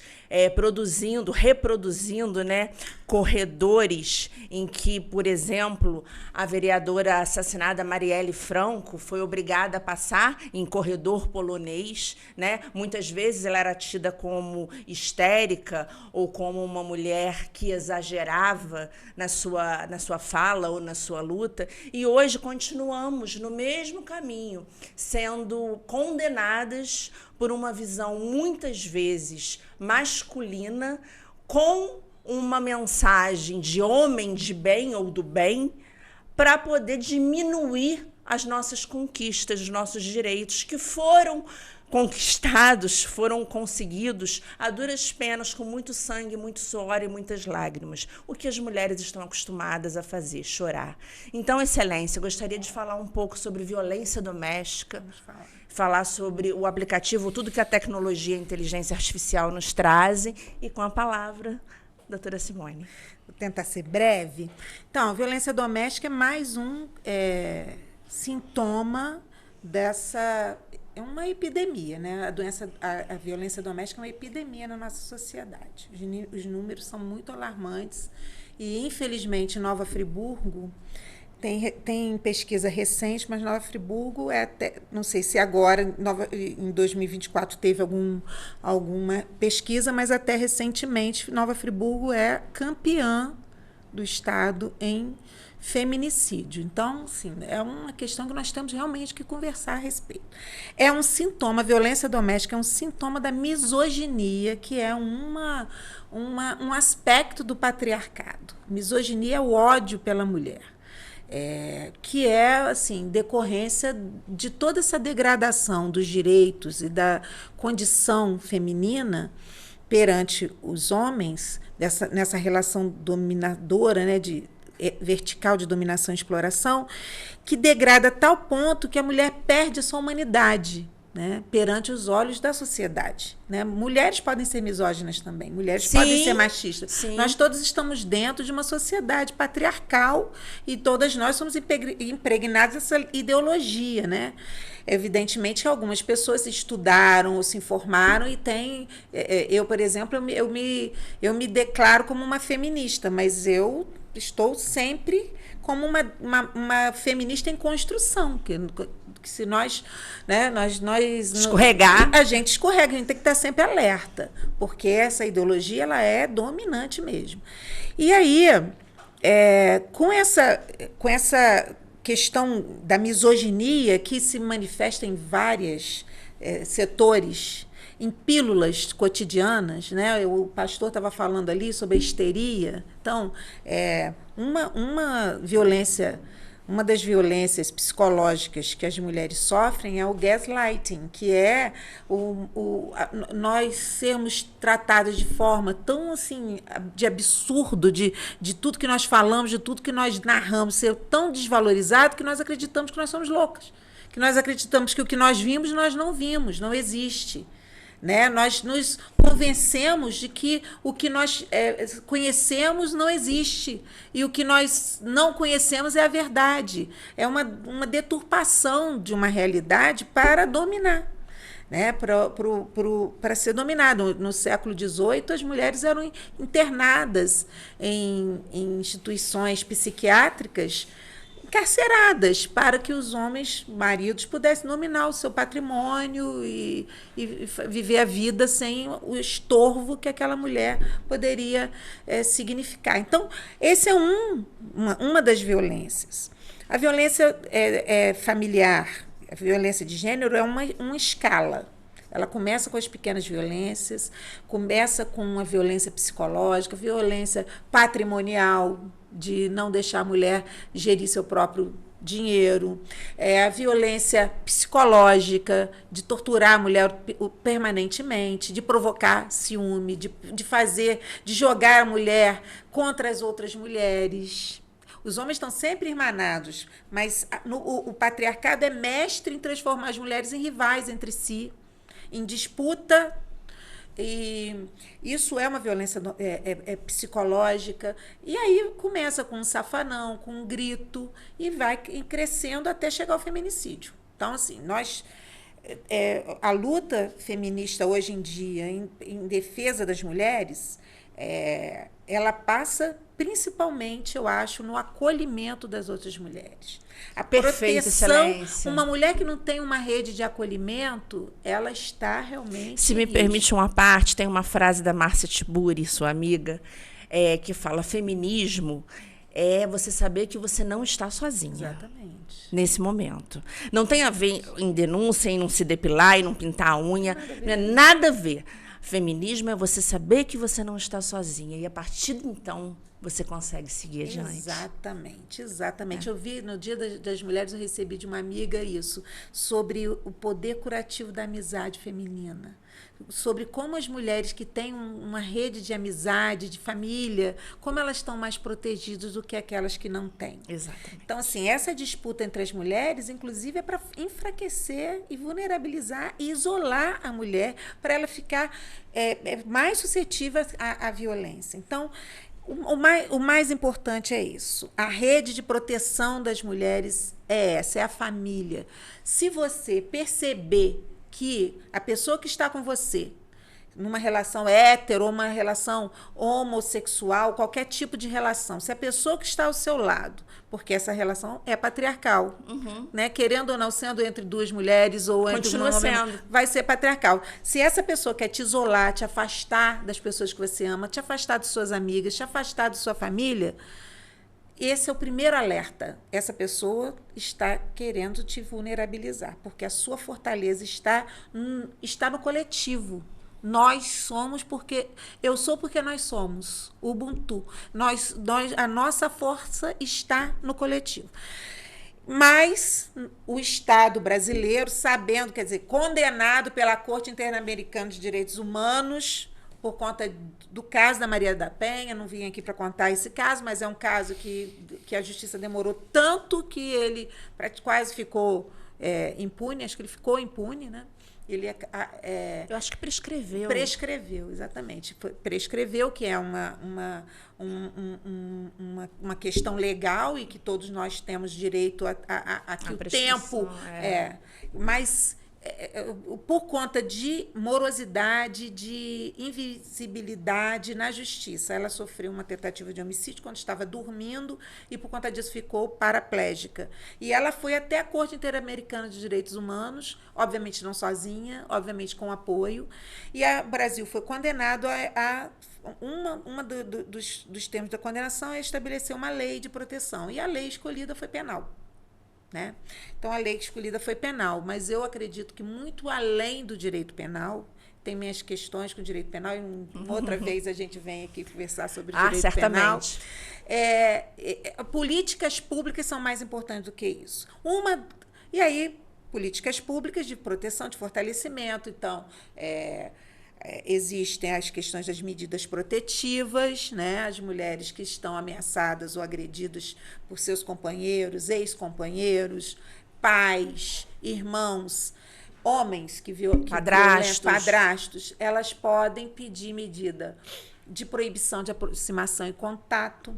Speaker 6: reproduzindo, né? Corredores em que, por exemplo, a vereadora assassinada Marielle Franco foi obrigada a passar em corredor polonês, né? Muitas vezes ela era tida como histérica ou como uma mulher que exagerava na sua fala ou na sua luta, e hoje continuamos no mesmo caminho, sendo condenadas por uma visão muitas vezes masculina, com uma mensagem de homem de bem ou do bem, para poder diminuir as nossas conquistas, os nossos direitos, que foram conquistados, foram conseguidos a duras penas, com muito sangue, muito suor e muitas lágrimas. O que as mulheres estão acostumadas a fazer, chorar. Então, Excelência, eu gostaria de falar um pouco sobre violência doméstica, falar sobre o aplicativo, tudo que a tecnologia e a inteligência artificial nos trazem, e com a palavra, doutora Simone.
Speaker 2: Vou tentar ser breve. Então, a violência doméstica é mais um sintoma dessa... É uma epidemia, né? A violência doméstica é uma epidemia na nossa sociedade. Os números são muito alarmantes e, infelizmente, Nova Friburgo tem pesquisa recente, mas Nova Friburgo não sei se agora, em 2024, teve alguma pesquisa, mas até recentemente Nova Friburgo é campeã do estado em feminicídio. Então, sim, é uma questão que nós temos realmente que conversar a respeito. É um sintoma, a violência doméstica é um sintoma da misoginia, que é um aspecto do patriarcado. Misoginia é o ódio pela mulher, que é, assim, decorrência de toda essa degradação dos direitos e da condição feminina perante os homens, nessa relação dominadora, né, vertical de dominação e exploração, que degrada a tal ponto que a mulher perde a sua humanidade, né, perante os olhos da sociedade, né? Mulheres podem ser misóginas também, mulheres podem ser machistas. Sim. Nós todos estamos dentro de uma sociedade patriarcal e todas nós somos impregnadas dessa ideologia, né? Evidentemente que algumas pessoas estudaram ou se informaram e têm... Eu, por exemplo, eu me declaro como uma feminista, mas eu estou sempre como uma feminista em construção, que se nós, né, nós
Speaker 6: escorregar,
Speaker 2: a gente escorrega, a gente tem que estar sempre alerta, porque essa ideologia ela é dominante mesmo. E aí, com essa questão da misoginia que se manifesta em vários setores, em pílulas cotidianas, né? O pastor estava falando ali sobre a histeria. Então, uma das violências psicológicas que as mulheres sofrem é o gaslighting, que é nós sermos tratadas de forma tão, assim, de absurdo, de tudo que nós falamos, de tudo que nós narramos, ser tão desvalorizado que nós acreditamos que nós somos loucas, que nós acreditamos que o que nós vimos, nós não vimos, não existe. Né? Nós nos convencemos de que o que nós conhecemos não existe e o que nós não conhecemos é a verdade. É uma deturpação de uma realidade para dominar, né? Para ser dominado. No século XVIII, as mulheres eram internadas em instituições psiquiátricas, encarceradas, para que os maridos, pudessem dominar o seu patrimônio e viver a vida sem o estorvo que aquela mulher poderia significar. Então, esse é uma das violências. A violência familiar, a violência de gênero é uma escala. Ela começa com as pequenas violências, começa com a violência psicológica, violência patrimonial, de não deixar a mulher gerir seu próprio dinheiro, a violência psicológica, de torturar a mulher permanentemente, de provocar ciúme, de jogar a mulher contra as outras mulheres. Os homens estão sempre irmanados, mas o patriarcado é mestre em transformar as mulheres em rivais entre si, em disputa. E isso é uma violência psicológica. E aí começa com um safanão, com um grito, e vai crescendo até chegar ao feminicídio. Então, assim, a luta feminista hoje em dia em defesa das mulheres, ela passa principalmente, eu acho, no acolhimento das outras mulheres. A
Speaker 6: Perfeito,
Speaker 2: proteção,
Speaker 6: excelência.
Speaker 2: uma mulher que não tem uma rede de acolhimento, ela está realmente...
Speaker 6: Se me permite uma parte, tem uma frase da Márcia Tiburi, sua amiga, que fala: feminismo é você saber que você não está sozinha.
Speaker 2: Exatamente.
Speaker 6: Nesse momento. Não tem a ver em denúncia, em não se depilar, em não pintar a unha. Não é nada a ver. Feminismo é você saber que você não está sozinha. E a partir de então, você consegue seguir adiante.
Speaker 2: Exatamente, exatamente. Eu vi no Dia das Mulheres, eu recebi de uma amiga isso, sobre o poder curativo da amizade feminina. Sobre como as mulheres que têm uma rede de amizade, de família, como elas estão mais protegidas do que aquelas que não têm.
Speaker 6: Exatamente.
Speaker 2: Então, assim, essa disputa entre as mulheres, inclusive, é para enfraquecer e vulnerabilizar e isolar a mulher, para ela ficar mais suscetível à violência. Então, o mais importante é isso. A rede de proteção das mulheres é a família. Se você perceber que a pessoa que está com você, numa relação hétero, uma relação homossexual, qualquer tipo de relação, se a pessoa que está ao seu lado, porque essa relação é patriarcal, né? Querendo ou não, sendo entre duas mulheres ou entre um homem, vai ser patriarcal. Se essa pessoa quer te isolar, te afastar das pessoas que você ama, te afastar de suas amigas, te afastar de sua família, esse é o primeiro alerta. Essa pessoa está querendo te vulnerabilizar, porque a sua fortaleza está no coletivo. Nós somos porque... Eu sou porque nós somos. Ubuntu. A nossa força está no coletivo. Mas o Estado brasileiro, sabendo, quer dizer, condenado pela Corte Interamericana de Direitos Humanos... por conta do caso da Maria da Penha, não vim aqui para contar esse caso, mas é um caso que a justiça demorou tanto que ele quase ficou impune, acho que ele ficou impune, né? Ele
Speaker 6: eu acho que prescreveu.
Speaker 2: Prescreveu, exatamente. Prescreveu, que é uma questão legal e que todos nós temos direito a que o tempo... Mas... por conta de morosidade, de invisibilidade na justiça. Ela sofreu uma tentativa de homicídio quando estava dormindo e, por conta disso, ficou paraplégica. E ela foi até a Corte Interamericana de Direitos Humanos, obviamente não sozinha, obviamente com apoio, e o Brasil foi condenado dos termos da condenação é estabelecer uma lei de proteção, e a lei escolhida foi penal. Né? Então, a lei escolhida foi penal, mas eu acredito que muito além do direito penal, tem minhas questões com o direito penal, e outra vez a gente vem aqui conversar sobre o direito penal. Políticas públicas são mais importantes do que isso. E aí, políticas públicas de proteção, de fortalecimento, então... existem as questões das medidas protetivas, né? As mulheres que estão ameaçadas ou agredidas por seus companheiros, ex-companheiros, pais, irmãos, homens padrastos, elas podem pedir medida de proibição de aproximação e contato,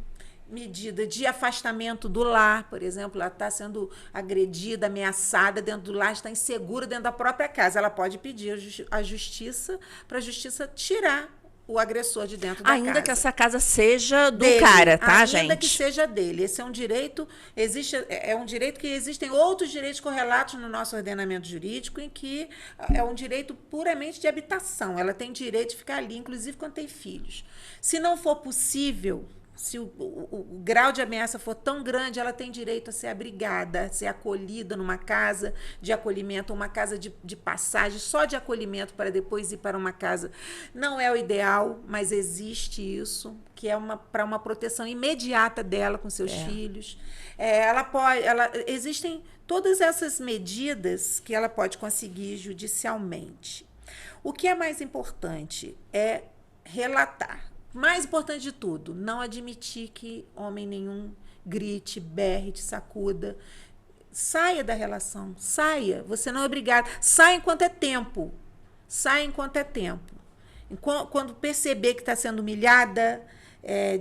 Speaker 2: medida de afastamento do lar, por exemplo, ela está sendo agredida, ameaçada dentro do lar, está insegura dentro da própria casa. Ela pode pedir à justiça, para a justiça tirar o agressor de dentro da casa.
Speaker 6: Ainda que essa casa seja do cara, tá, gente?
Speaker 2: Ainda que seja dele. Esse é um direito, um direito que existem outros direitos correlatos no nosso ordenamento jurídico, em que é um direito puramente de habitação. Ela tem direito de ficar ali, inclusive quando tem filhos. Se não for possível Se o grau de ameaça for tão grande, ela tem direito a ser abrigada, a ser acolhida numa casa de acolhimento, uma casa de passagem, só de acolhimento para depois ir para uma casa. Não é o ideal, mas existe isso, que é para uma proteção imediata dela com seus filhos. Existem todas essas medidas que ela pode conseguir judicialmente. O que é mais importante é relatar. Mais importante de tudo, não admitir que homem nenhum grite, berre, te sacuda. Saia da relação, saia. Você não é obrigado. Saia enquanto é tempo. Saia enquanto é tempo. Quando perceber que está sendo humilhada,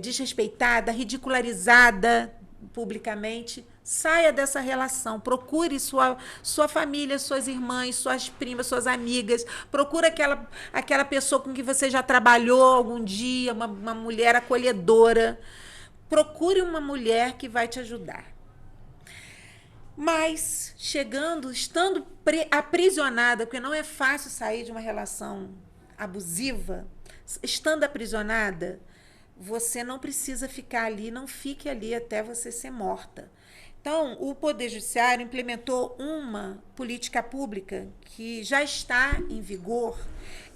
Speaker 2: desrespeitada, ridicularizada publicamente, saia dessa relação. Procure sua família, suas irmãs, suas primas, suas amigas. Procure aquela pessoa com que você já trabalhou algum dia, uma mulher acolhedora. Procure uma mulher que vai te ajudar. Mas, estando aprisionada, porque não é fácil sair de uma relação abusiva, estando aprisionada, você não precisa ficar ali, não fique ali até você ser morta. Então, o Poder Judiciário implementou uma política pública que já está em vigor,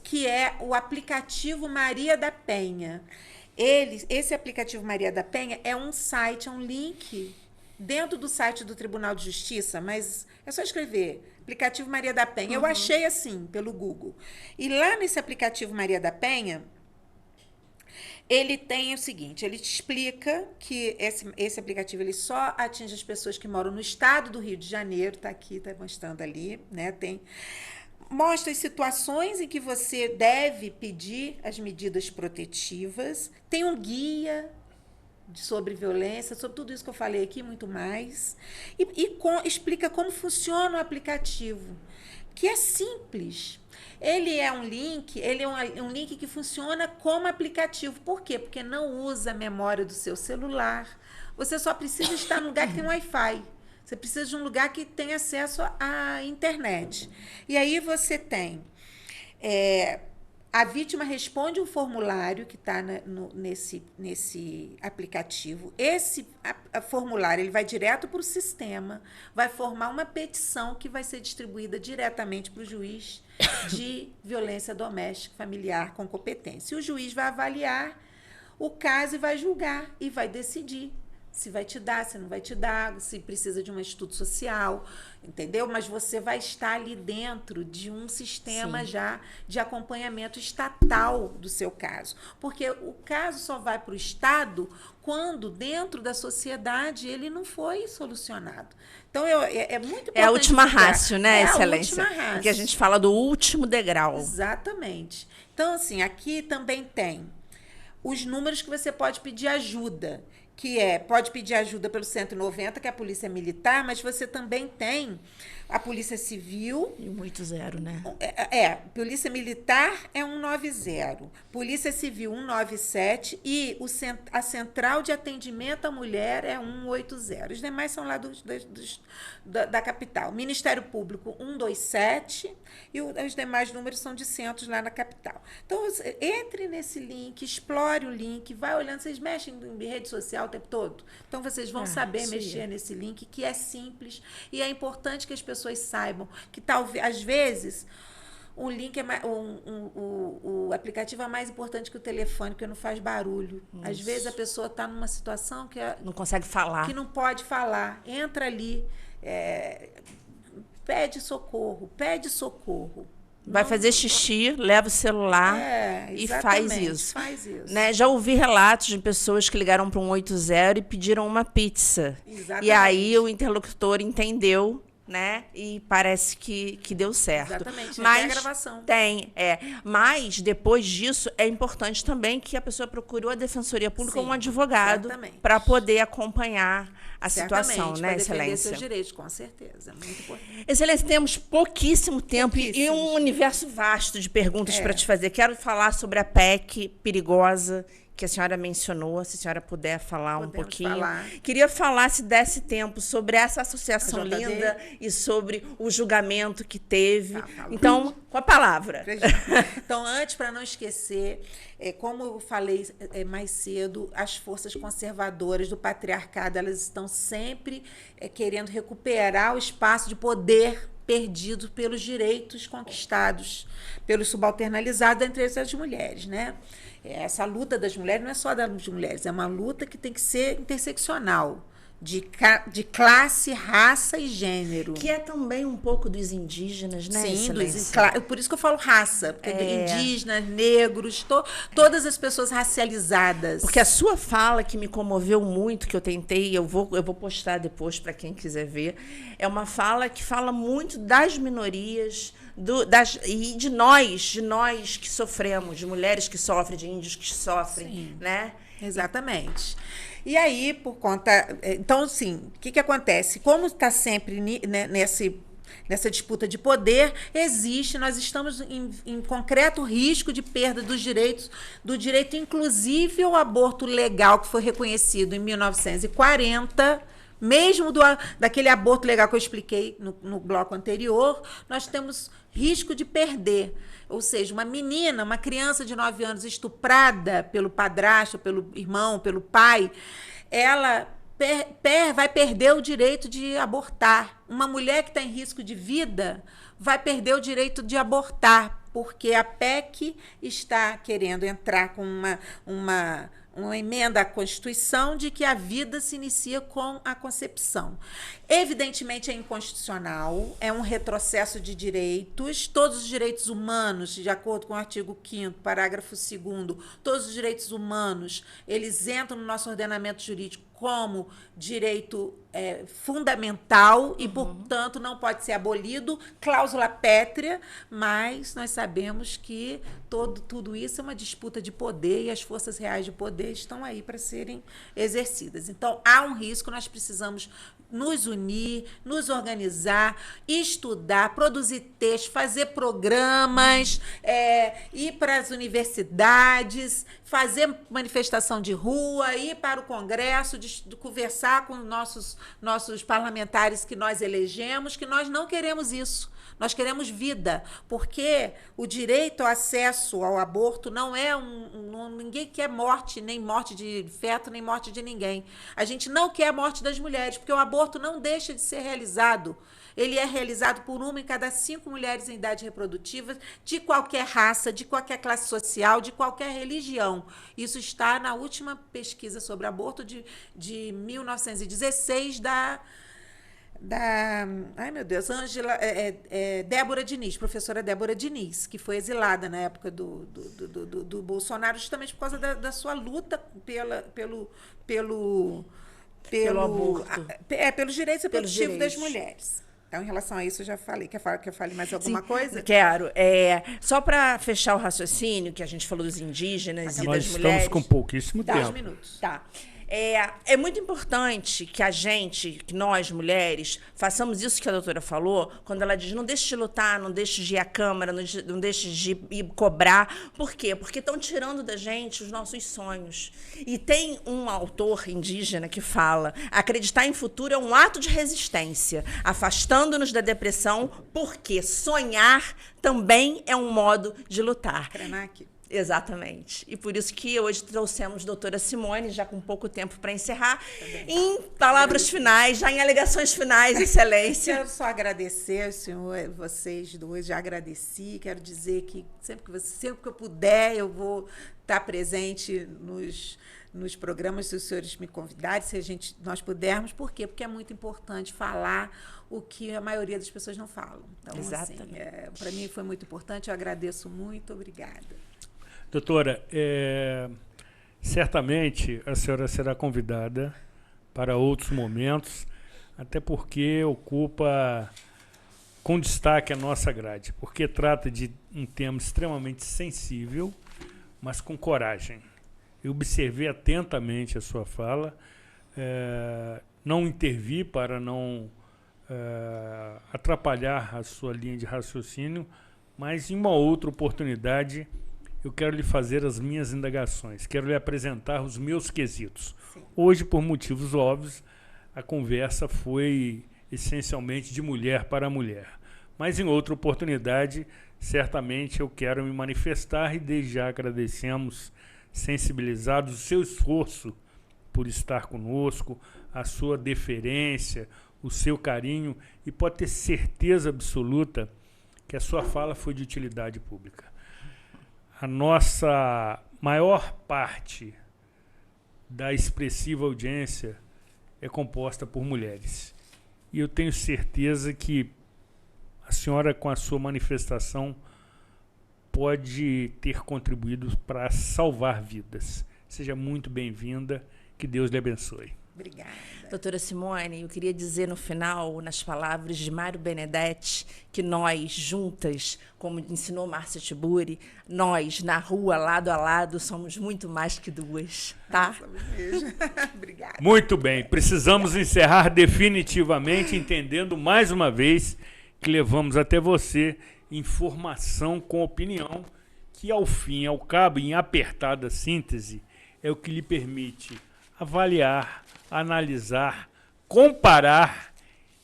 Speaker 2: que é o aplicativo Maria da Penha. Esse aplicativo Maria da Penha é um site, é um link dentro do site do Tribunal de Justiça, mas é só escrever aplicativo Maria da Penha. Eu achei assim, pelo Google. E lá nesse aplicativo Maria da Penha, ele tem o seguinte, ele te explica que esse aplicativo ele só atinge as pessoas que moram no estado do Rio de Janeiro, está aqui, está mostrando ali, né? Mostra as situações em que você deve pedir as medidas protetivas, tem um guia sobre violência, sobre tudo isso que eu falei aqui, muito mais, explica como funciona o aplicativo, que é simples. Ele é um link que funciona como aplicativo. Por quê? Porque não usa a memória do seu celular. Você só precisa estar num lugar que tem Wi-Fi. Você precisa de um lugar que tem acesso à internet. E aí você tem... a vítima responde um formulário que está nesse aplicativo. Esse formulário ele vai direto para o sistema, vai formar uma petição que vai ser distribuída diretamente para o juiz de violência doméstica familiar com competência. E o juiz vai avaliar o caso e vai julgar e vai decidir se vai te dar, se não vai te dar, se precisa de um estudo social, entendeu? Mas você vai estar ali dentro de um sistema já de acompanhamento estatal do seu caso. Porque o caso só vai para o Estado quando, dentro da sociedade, ele não foi solucionado. Então, é muito importante...
Speaker 6: É a última rácio, né,
Speaker 2: Excelência?
Speaker 6: É a última rácio. Que a gente fala do último degrau.
Speaker 2: Exatamente. Então, assim, aqui também tem os números que você pode pedir ajuda, pode pedir ajuda pelo 190, que é a Polícia Militar, mas você também tem a Polícia Civil.
Speaker 6: E o 180, né?
Speaker 2: Polícia Militar é 190, Polícia Civil 197 e a Central de Atendimento à Mulher é 180. Os demais são lá da capital. Ministério Público 127 e os demais números são de centros lá na capital. Então, entre nesse link, explore o link, vai olhando. Vocês mexem em rede social o tempo todo? Então, vocês vão saber mexer nesse link, que é simples e é importante que as pessoas saibam que, talvez, às vezes, o link o aplicativo é mais importante que o telefone, porque não faz barulho. Isso. Às vezes, a pessoa está numa situação que
Speaker 6: não consegue falar.
Speaker 2: Que não pode falar. Entra ali, pede socorro.
Speaker 6: Vai fazer xixi, leva o celular e faz isso. Né? Já ouvi relatos de pessoas que ligaram para 180 e pediram uma pizza.
Speaker 2: Exatamente.
Speaker 6: E aí o interlocutor entendeu, né? E parece que deu certo.
Speaker 2: Exatamente.
Speaker 6: Mas
Speaker 2: tem a gravação.
Speaker 6: Mas depois disso é importante também que a pessoa procure a Defensoria Pública ou um advogado para poder acompanhar a situação, né, Excelência?
Speaker 2: Defender seus direitos, com certeza. Muito importante.
Speaker 6: Excelência, temos pouquíssimo tempo e um universo vasto de perguntas para te fazer. Quero falar sobre a PEC perigosa que a senhora mencionou, se a senhora puder falar um pouquinho. Queria falar, se desse tempo, sobre essa associação linda e sobre o julgamento que teve. Então, Com a palavra.
Speaker 2: Então, antes, para não esquecer, como eu falei mais cedo, as forças conservadoras do patriarcado, elas estão sempre querendo recuperar o espaço de poder perdido pelos direitos conquistados, pelos subalternalizados, entre essas mulheres, né? Essa luta das mulheres não é só das mulheres, é uma luta que tem que ser interseccional, de classe, raça e gênero.
Speaker 6: Que é também um pouco dos indígenas, né?
Speaker 2: Sim, por isso que eu falo raça, porque indígenas, negros, todas as pessoas racializadas.
Speaker 6: Porque a sua fala, que me comoveu muito, que eu tentei, eu vou postar depois para quem quiser ver, é uma fala que fala muito das minorias, e de nós que sofremos, de mulheres que sofrem, de índios que sofrem,
Speaker 2: sim,
Speaker 6: né?
Speaker 2: Exatamente. E aí, por conta... Então, assim, o que acontece? Como está sempre nessa disputa de poder, nós estamos em concreto risco de perda dos direitos, do direito inclusive ao aborto legal, que foi reconhecido em 1940, mesmo daquele aborto legal que eu expliquei no bloco anterior, nós temos risco de perder. Ou seja, uma criança de 9 anos estuprada pelo padrasto, pelo irmão, pelo pai, ela vai perder o direito de abortar. Uma mulher que está em risco de vida vai perder o direito de abortar, porque a PEC está querendo entrar com uma emenda à Constituição de que a vida se inicia com a concepção. Evidentemente é inconstitucional, é um retrocesso de direitos, todos os direitos humanos, de acordo com o artigo 5º, parágrafo 2º, todos os direitos humanos, eles entram no nosso ordenamento jurídico como direito fundamental e, portanto, não pode ser abolido, cláusula pétrea, mas nós sabemos que tudo isso é uma disputa de poder e as forças reais de poder estão aí para serem exercidas. Então, há um risco, nós precisamos nos unir, nos organizar, estudar, produzir textos, fazer programas, ir para as universidades, fazer manifestação de rua, ir para o Congresso, conversar com nossos parlamentares que nós elegemos, que nós não queremos isso. Nós queremos vida, porque o direito ao acesso ao aborto não é ninguém quer morte, nem morte de feto, nem morte de ninguém. A gente não quer a morte das mulheres, porque o aborto não deixa de ser realizado. Ele é realizado por 1 em cada 5 mulheres em idade reprodutiva, de qualquer raça, de qualquer classe social, de qualquer religião. Isso está na última pesquisa sobre aborto de 1916 Débora Diniz, professora Débora Diniz, que foi exilada na época do Bolsonaro, justamente por causa da sua luta pelo
Speaker 6: aborto.
Speaker 2: Pelos direitos reprodutivos das mulheres. Então, em relação a isso, eu já falei. Quer que eu fale mais alguma coisa?
Speaker 6: Quero. Só para fechar o raciocínio, que a gente falou dos indígenas e das mulheres...
Speaker 1: Nós estamos com pouquíssimo tempo.
Speaker 2: 10 minutos.
Speaker 6: Tá. É muito importante que que nós, mulheres, façamos isso que a doutora falou, quando ela diz, não deixe de lutar, não deixe de ir à Câmara, não deixe de ir cobrar. Por quê? Porque estão tirando da gente os nossos sonhos. E tem um autor indígena que fala, acreditar em futuro é um ato de resistência, afastando-nos da depressão, porque sonhar também é um modo de lutar.
Speaker 2: Krenak.
Speaker 6: Exatamente. E por isso que hoje trouxemos a doutora Simone, já com pouco tempo para encerrar, em palavras finais, já em alegações finais, excelência.
Speaker 2: Quero só agradecer, senhor, vocês dois, já agradeci, quero dizer que sempre que eu puder, eu vou estar presente nos programas, se os senhores me convidarem, se nós pudermos. Por quê? Porque é muito importante falar o que a maioria das pessoas não falam. Então,
Speaker 6: exatamente.
Speaker 2: Para mim foi muito importante, eu agradeço muito, obrigada.
Speaker 1: Doutora, certamente a senhora será convidada para outros momentos, até porque ocupa com destaque a nossa grade, porque trata de um tema extremamente sensível, mas com coragem. Eu observei atentamente a sua fala, não intervi para não atrapalhar a sua linha de raciocínio, mas em uma outra oportunidade eu quero lhe fazer as minhas indagações, quero lhe apresentar os meus quesitos.
Speaker 2: Sim.
Speaker 1: Hoje, por motivos óbvios, a conversa foi essencialmente de mulher para mulher. mas em outra oportunidade, certamente eu quero me manifestar e desde já agradecemos, sensibilizados, o seu esforço por estar conosco, a sua deferência, o seu carinho, e pode ter certeza absoluta que a sua fala foi de utilidade pública. A nossa maior parte da expressiva audiência é composta por mulheres. E eu tenho certeza que a senhora, com a sua manifestação, pode ter contribuído para salvar vidas. Seja muito bem-vinda, que Deus lhe abençoe.
Speaker 2: Obrigada.
Speaker 6: Doutora Simone, eu queria dizer no final, nas palavras de Mário Benedetti, que nós, juntas, como ensinou Márcia Tiburi, nós, na rua, lado a lado, somos muito mais que duas, tá?
Speaker 2: Somos mesmo. Obrigada.
Speaker 1: Muito bem. Precisamos encerrar definitivamente, entendendo mais uma vez que levamos até você informação com opinião, que ao fim e ao cabo, em apertada síntese, é o que lhe permite avaliar, analisar, comparar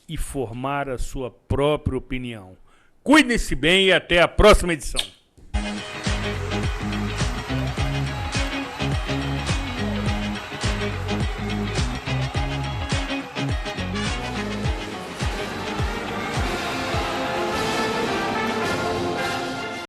Speaker 1: e formar a sua própria opinião. Cuide-se bem e até a próxima edição.